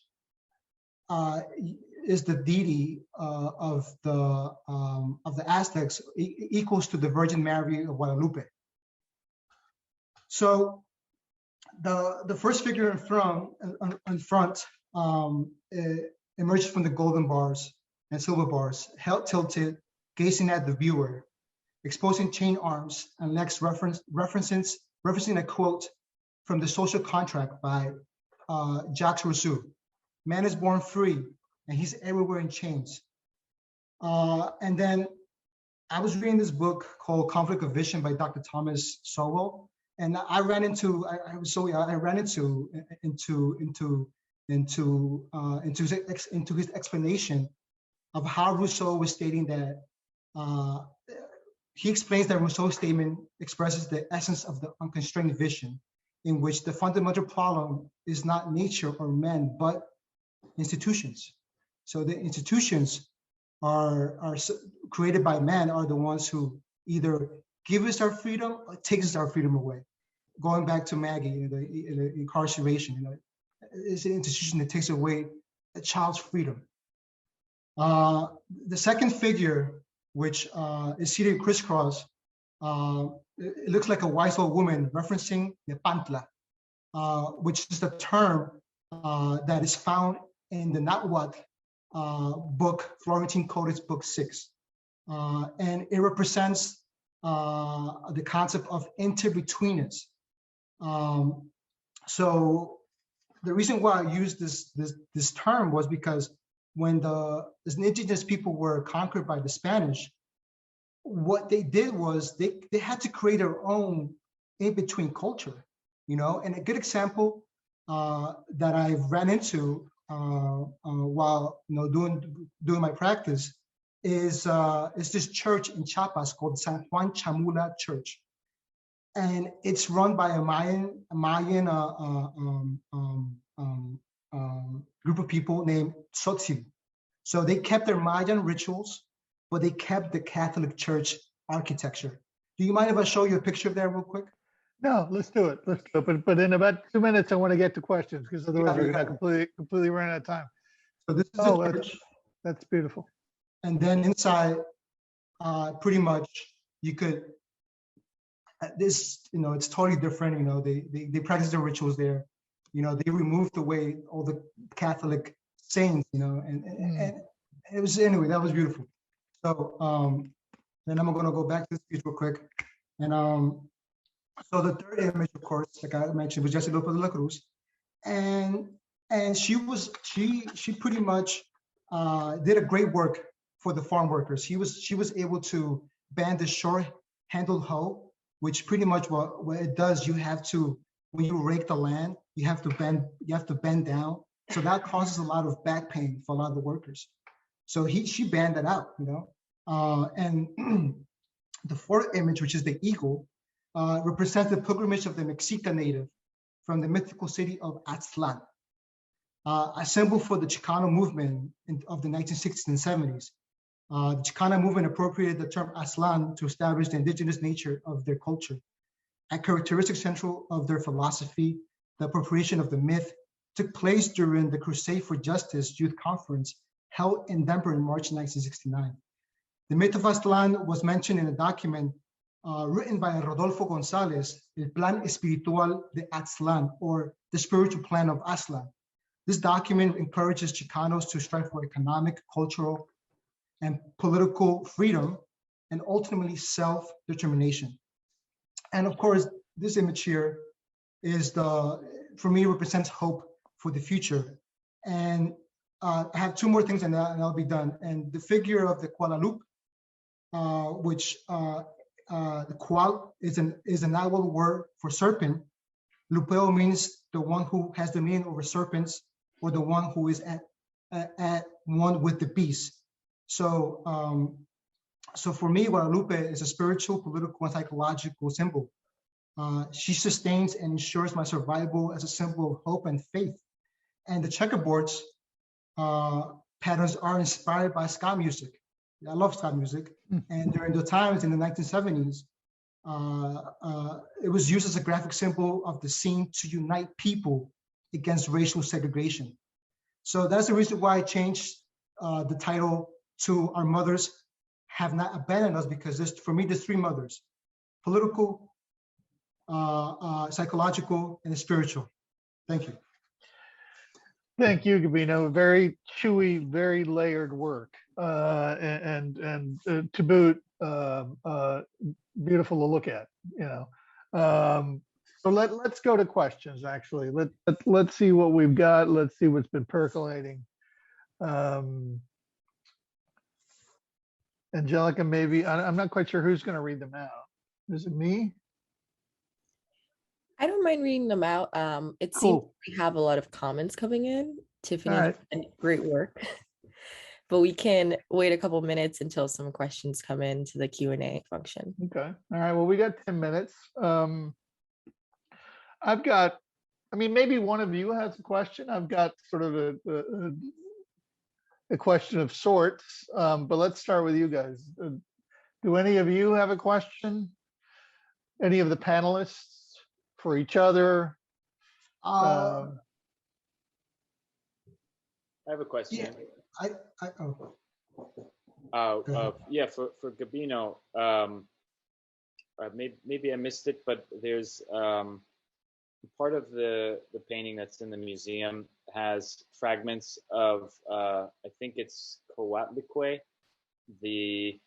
is the deity of the Aztecs, equals to the Virgin Mary of Guadalupe. So the first figure in front emerged from the golden bars and silver bars, held tilted, gazing at the viewer, exposing chain arms and legs, referencing a quote from the social contract by Jacques Rousseau. Man is born free, and he's everywhere in chains. And then I was reading this book called Conflict of Vision by Dr. Thomas Sowell, and I ran into his explanation of how Rousseau was stating that. He explains that Rousseau's statement expresses the essence of the unconstrained vision, in which the fundamental problem is not nature or men, but institutions. So the institutions are created by man are the ones who either give us our freedom or takes us our freedom away. Going back to Maggie, the incarceration, it's an institution that takes away a child's freedom. The second figure, which is seated crisscross, it looks like a wise old woman referencing the pantla, which is the term that is found in the Nahuatl book, Florentine Codex Book 6. And it represents the concept of inter-betweenness. So the reason why I used this term was because when the indigenous people were conquered by the Spanish, what they did was they had to create their own in-between culture, and a good example that I ran into while doing my practice is this church in Chiapas called San Juan Chamula Church, and it's run by a Mayan group of people named Tzotzil. So they kept their Mayan rituals, but they kept the Catholic Church architecture. Do you mind if I show you a picture of that real quick? No, let's do it. But in about 2 minutes, I want to get to questions because otherwise we're going to completely run out of time. So this is a church. That's beautiful. And then inside, pretty much you could, it's totally different. They practice their rituals there. They removed away all the Catholic saints, and it was, anyway, that was beautiful. So then I'm going to go back to this piece real quick. And so the third image, of course, like I mentioned, was Jesse Lopez de la Cruz. And she pretty much did a great work for the farm workers. She was able to bend the short-handled hoe, which pretty much what it does, you have to, when you rake the land, you have to bend down. So that causes a lot of back pain for a lot of the workers. So she banned that out, and the fourth image, which is the eagle, represents the pilgrimage of the Mexica native from the mythical city of Aztlan, a symbol for the Chicano movement of the 1960s and 70s. The Chicana movement appropriated the term Aztlan to establish the indigenous nature of their culture. A characteristic central of their philosophy, the appropriation of the myth, took place during the Crusade for Justice Youth Conference held in Denver in March 1969. The Mythofast Line was mentioned in a document written by Rodolfo Gonzalez, El Plan Espiritual de Aztlan, or the spiritual plan of Aztlan. This document encourages Chicanos to strive for economic, cultural, and political freedom, and ultimately self-determination. And of course, this image here is for me, represents hope for the future. And I have two more things and I'll be done. And the figure of the Guadalupe, which the Cual is an Nahuatl word for serpent. Lupeo means the one who has dominion over serpents, or the one who is at one with the beast. So, so for me, Guadalupe is a spiritual, political, and psychological symbol. She sustains and ensures my survival as a symbol of hope and faith. And the checkerboards patterns are inspired by ska music. I love ska music. And during the times in the 1970s, it was used as a graphic symbol of the scene to unite people against racial segregation. So that's the reason why I changed the title to Our Mothers Have Not Abandoned Us, because for me, there's three mothers: political, psychological, and spiritual. Thank you. Thank you, Gabino. Very chewy, very layered work, and to boot, beautiful to look at. So let's go to questions. Actually, let's see what we've got. Let's see what's been percolating. Angelica, maybe I'm not quite sure who's going to read them out. Is it me? I don't mind reading them out. It seems we have a lot of comments coming in. Tiffany, great work. But we can wait a couple minutes until some questions come into the Q&A function. Okay. All right. Well, we got 10 minutes. I've got, maybe one of you has a question. I've got sort of a question of sorts, but let's start with you guys. Do any of you have a question? Any of the panelists for each other? I have a question. Yeah, for Gabino, maybe I missed it, but there's part of the painting that's in the museum has fragments of I think it's Coatlicue. Did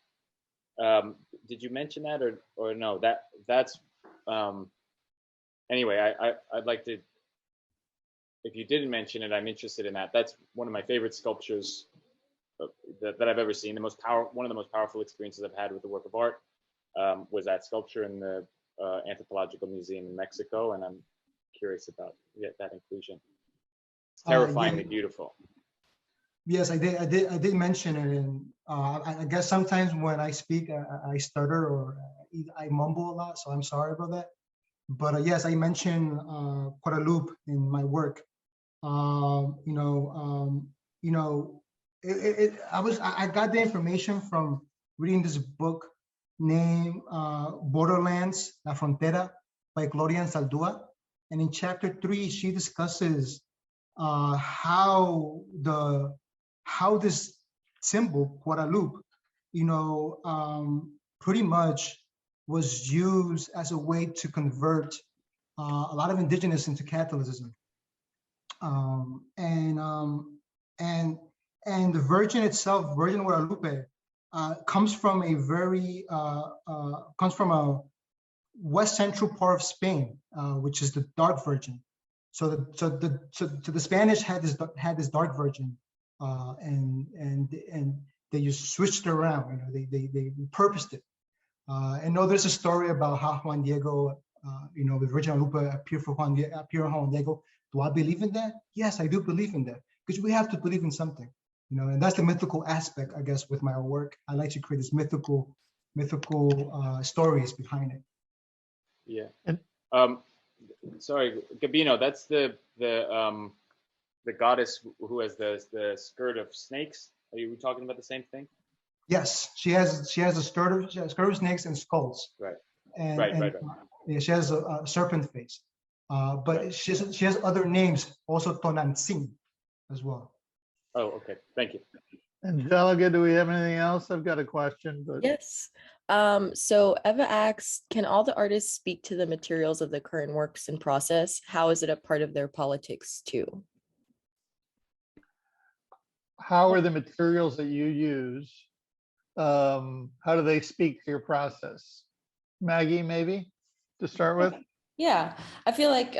you mention that or no? That's anyway. I'd like to. If you didn't mention it, I'm interested in that. That's one of my favorite sculptures that I've ever seen. One of the most powerful experiences I've had with the work of art was that sculpture in the Anthropological Museum in Mexico, and I'm curious about that inclusion. It's terrifyingly beautiful. Yes, I did mention it, and I guess sometimes when I speak, I stutter or I mumble a lot, so I'm sorry about that. But yes, I mentioned Guadalupe in my work. I got the information from reading this book named Borderlands, La Frontera by Gloria Ansaldúa. And in chapter 3, she discusses how this symbol, Guadalupe, pretty much was used as a way to convert a lot of indigenous into Catholicism. And the Virgin itself, Virgin Guadalupe, comes from a west central part of Spain, which is the Dark Virgin. So the Spanish had this Dark Virgin, and they just switched it around. They repurposed it. And there's a story about how Juan Diego, the Virgin Guadalupe appeared for Juan Diego. Do I believe in that? Yes, I do believe in that, because we have to believe in something. you know, and that's the mythical aspect, I guess, with my work. I like to create this mythical stories behind it. Yeah. And- Sorry, Gabino, that's the goddess who has the skirt of snakes. Are you talking about the same thing? Yes, she has a skirt of snakes and skulls. Right. And, Right. Yeah, she has a serpent face. But Right. she has other names, also Tonantzin as well. Oh, okay. Thank you. Angelica, do we have anything else? I've got a question, but Yes. So Eva asks, can all the artists speak to the materials of the current works in process? How is it a part of their politics too? how are the materials that you use? How do they speak to your process? Maggie, maybe to start with? Yeah, I feel like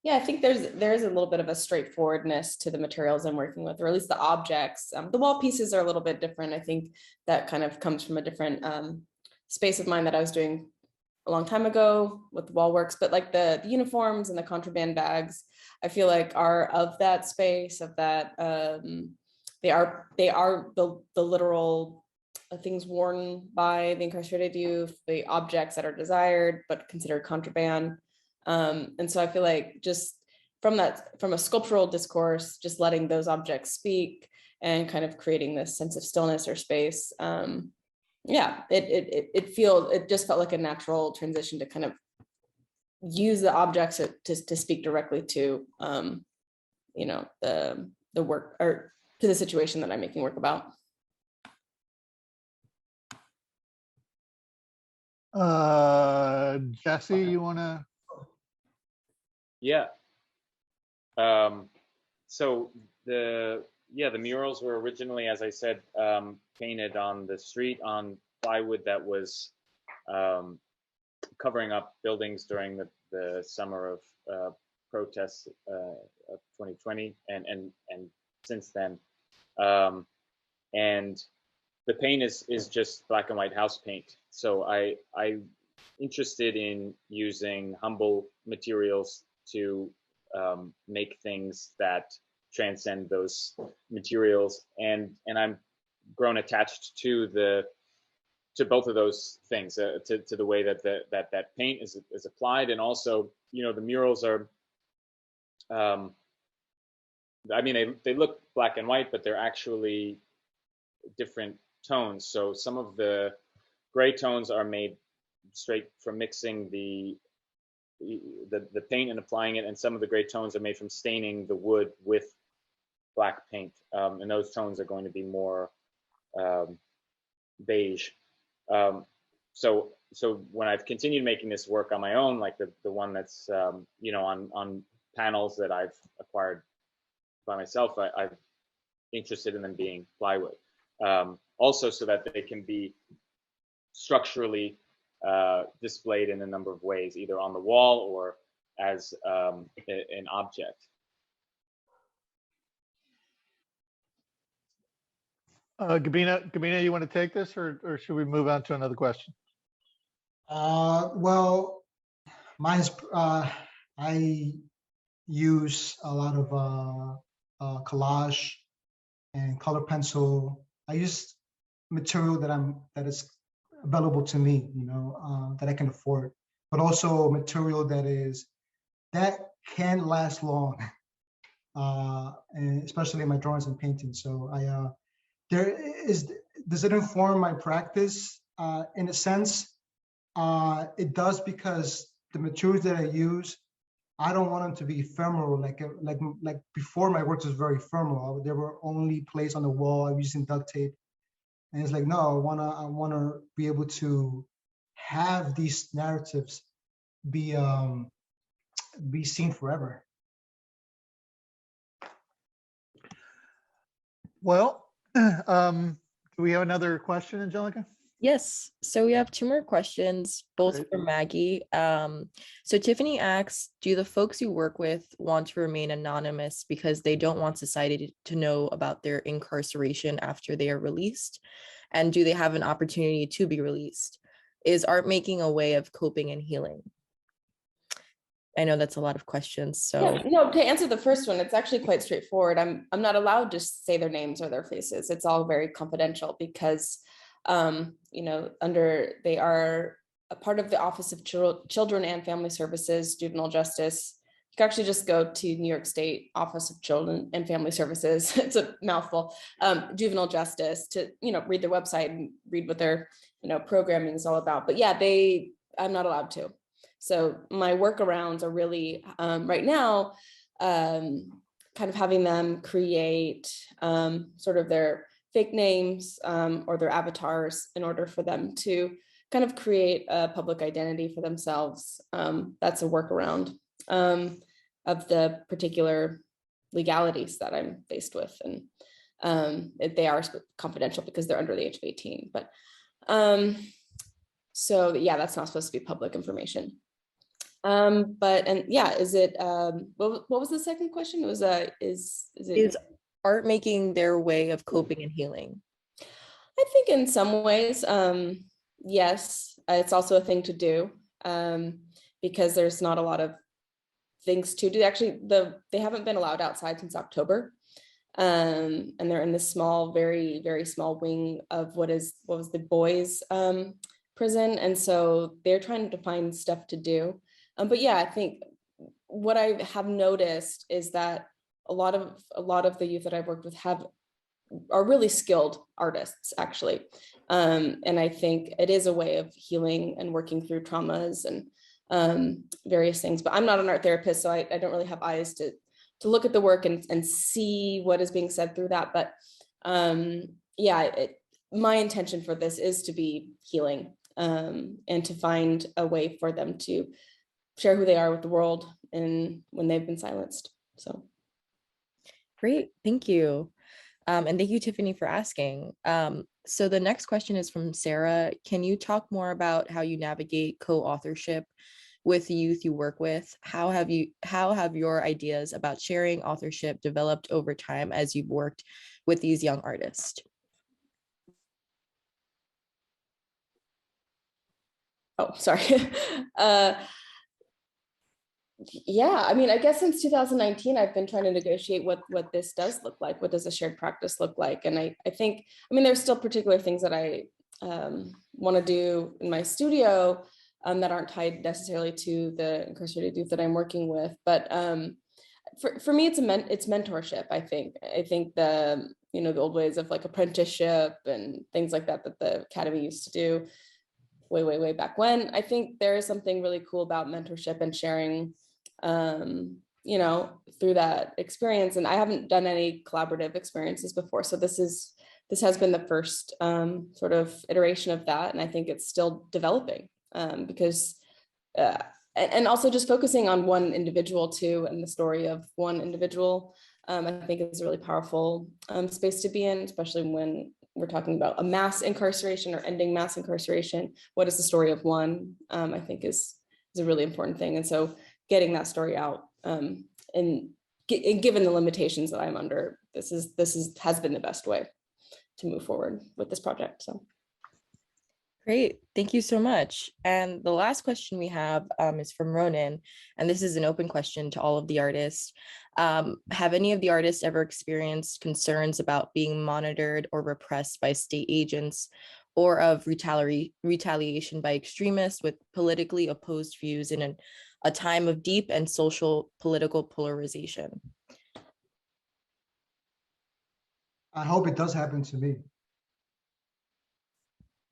yeah, I think there's a little bit of a straightforwardness to the materials I'm working with, or at least the objects. The wall pieces are a little bit different. I think that kind of comes from a different space of mind that I was doing a long time ago with the wall works, but like the uniforms and the contraband bags, I feel like are of that space, of that they are the literal things worn by the incarcerated youth, the objects that are desired but considered contraband. And so I feel like just from a sculptural discourse, just letting those objects speak and kind of creating this sense of stillness or space. Yeah, it just felt like a natural transition to kind of use the objects to speak directly to you know, the work, or to the situation that I'm making work about. Jesse, you want to? Yeah. So the murals were originally, as I said, painted on the street on plywood that was covering up buildings during the summer of protests of 2020 and since then. And the paint is just black and white house paint. So I'm interested in using humble materials to make things that transcend those materials, and I'm grown attached to both of those things, to the way that that paint is applied, and also, you know, the murals are I mean, they look black and white, but they're actually different tones. So some of the gray tones are made straight from mixing the paint and applying it, and some of the gray tones are made from staining the wood with black paint, and those tones are going to be more beige. So when I've continued making this work on my own, like the one that's you know, on panels that I've acquired by myself, I'm interested in them being plywood, also so that they can be structurally displayed in a number of ways, either on the wall or as an object. Gabino, you want to take this, or should we move on to another question? Well, mine's I use a lot of collage and color pencil. I use material that is available to me, you know, that I can afford, but also material that can last long, and especially in my drawings and paintings. So does it inform my practice? In a sense, it does, because the materials that I use, I don't want them to be ephemeral. Like before, my work was very ephemeral. They were only placed on the wall. I was using duct tape, and it's like, no, I wanna be able to have these narratives be seen forever. Well, do we have another question, Angelica? Yes, so we have two more questions, both Great. for Maggie. So Tiffany asks, do the folks you work with want to remain anonymous because they don't want society to know about their incarceration after they are released? And do they have an opportunity to be released? Is art making a way of coping and healing? I know that's a lot of questions, so. Yeah, no, to answer the first one, it's actually quite straightforward. I'm not allowed to say their names or their faces. It's all very confidential because, you know, they are a part of the Office of Children and Family Services, Juvenile Justice. You can actually just go to New York State Office of Children and Family Services. It's a mouthful. Juvenile Justice to, you know, read their website and read what their, you know, programming is all about. But yeah, I'm not allowed to. So my workarounds are really right now, kind of having them create sort of their fake names or their avatars in order for them to kind of create a public identity for themselves. That's a workaround of the particular legalities that I'm faced with. And they are confidential because they're under the age of 18. But so yeah, that's not supposed to be public information. And yeah, is it what was the second question? It was Is art making their way of coping and healing? I think in some ways, yes, it's also a thing to do because there's not a lot of things to do. Actually, they haven't been allowed outside since October. And they're in this small, very, very small wing of what was the boys' prison. And so they're trying to find stuff to do. But yeah, I think what I have noticed is that a lot of the youth that I've worked with are really skilled artists, actually. And I think it is a way of healing and working through traumas and various things. But I'm not an art therapist, so I don't really have eyes to look at the work and see what is being said through that. But yeah, my intention for this is to be healing and to find a way for them to share who they are with the world and when they've been silenced. So great, thank you. And thank you, Tiffany, for asking. So the next question is from Sarah. Can you talk more about how you navigate co-authorship with the youth you work with? How have your ideas about sharing authorship developed over time as you've worked with these young artists? Oh, sorry. Yeah, I mean, I guess since 2019, I've been trying to negotiate what this does look like. What does a shared practice look like? And I think, I mean, there's still particular things that I want to do in my studio that aren't tied necessarily to the incarcerated youth that I'm working with. But for me, it's mentorship. I think the old ways of like apprenticeship and things like that the Academy used to do way back when. I think there is something really cool about mentorship and sharing through that experience. And I haven't done any collaborative experiences before. So this has been the first sort of iteration of that. And I think it's still developing because and also just focusing on one individual too, and the story of one individual, I think is a really powerful space to be in, especially when we're talking about a mass incarceration or ending mass incarceration. What is the story of one? I think is a really important thing. And so getting that story out and given the limitations that I'm under, this has been the best way to move forward with this project. So. Great, thank you so much. And the last question we have is from Ronan, and this is an open question to all of the artists. Have any of the artists ever experienced concerns about being monitored or repressed by state agents, or of retaliation by extremists with politically opposed views in a time of deep and social political polarization? I hope it does happen to me.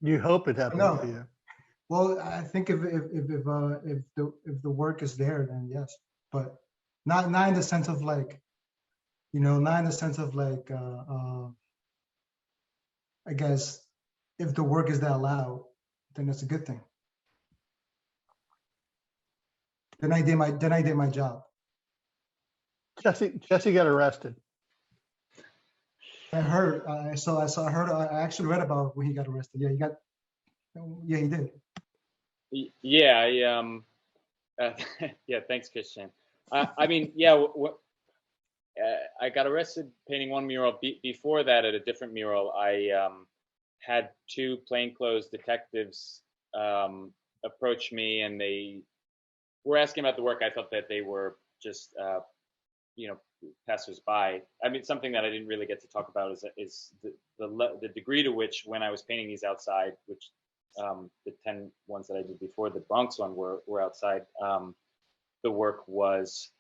You hope it happens No. to you. Well, I think if the work is there, then yes, but not in the sense of like, not in the sense of like, I guess if the work is that loud, then that's a good thing. Then I did my job. Jesse got arrested. I heard. I actually read about when he got arrested. Yeah, he did. Yeah, yeah. Thanks, Christian. I mean, yeah. I got arrested painting one mural. Before that, at a different mural, I had two plainclothes detectives approach me, and they were asking about the work, I thought that they were just, passersby. I mean, something that I didn't really get to talk about is the degree to which, when I was painting these outside, which the 10 ones that I did before the Bronx one were outside, the work was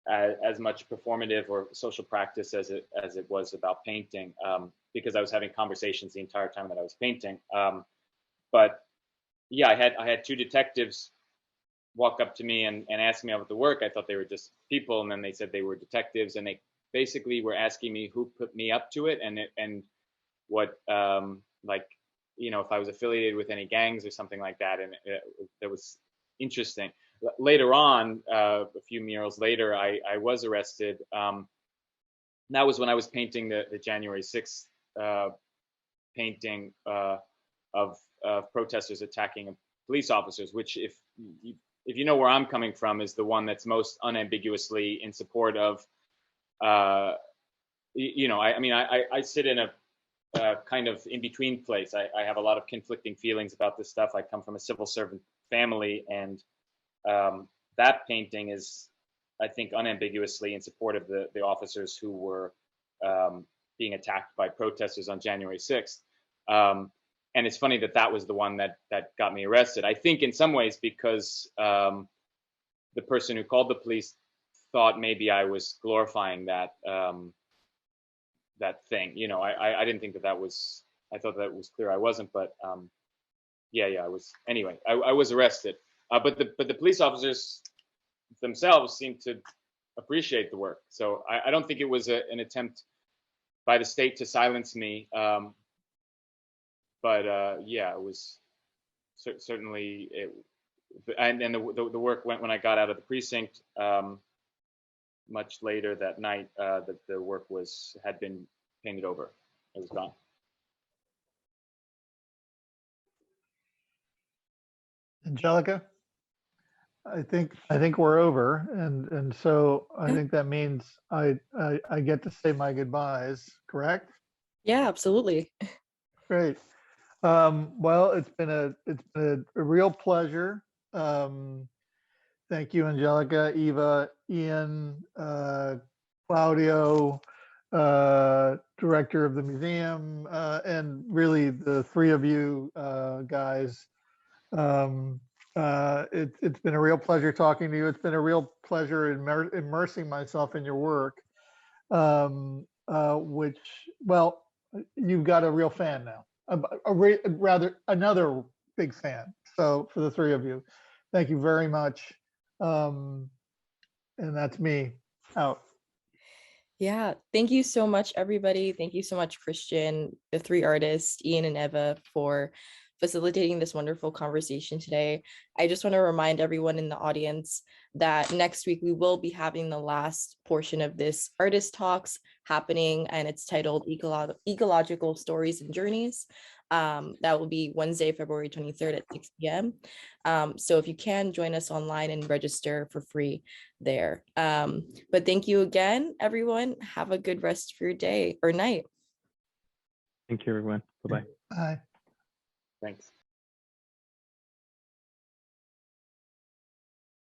as much performative or social practice as it was about painting, because I was having conversations the entire time that I was painting. But yeah, I had two detectives walk up to me and ask me about the work. I thought they were just people, and then they said they were detectives, and they basically were asking me who put me up to it, and what, if I was affiliated with any gangs or something like that. And that was interesting. Later on, a few murals later, I was arrested. That was when I was painting the January 6th painting of protesters attacking police officers, which, if you know where I'm coming from, is the one that's most unambiguously in support of, I sit in a kind of in between place. I have a lot of conflicting feelings about this stuff. I come from a civil servant family, and that painting is, I think, unambiguously in support of the officers who were being attacked by protesters on January 6th. And it's funny that was the one that got me arrested. I think in some ways because the person who called the police thought maybe I was glorifying that thing. I didn't think that was. I thought that was clear I wasn't, but I was. Anyway, I was arrested. But the police officers themselves seemed to appreciate the work. So I don't think it was an attempt by the state to silence me. But it was certainly. And the work went when I got out of the precinct. Much later that night, the work had been painted over. It was gone. Angelica, I think we're over, and so I think that means I get to say my goodbyes, correct? Yeah, absolutely. Great. Well, it's been a real pleasure. Thank you, Angelica, Eva, Ian, Claudio, director of the museum, and really the three of you guys. It's been a real pleasure talking to you. It's been a real pleasure immersing myself in your work, which, well, you've got a real fan now, rather another big fan. So for the three of you, thank you very much. And that's me out. Yeah, thank you so much, everybody. Thank you so much, Christian, the three artists, Ian and Eva, for facilitating this wonderful conversation today. I just want to remind everyone in the audience that next week we will be having the last portion of this artist talks happening, and it's titled Ecological Stories and Journeys. That will be Wednesday, February 23rd at 6 p.m. So if you can, join us online and register for free there. But thank you again, everyone. Have a good rest of your day or night. Thank you, everyone. Bye-bye. Bye. Thanks.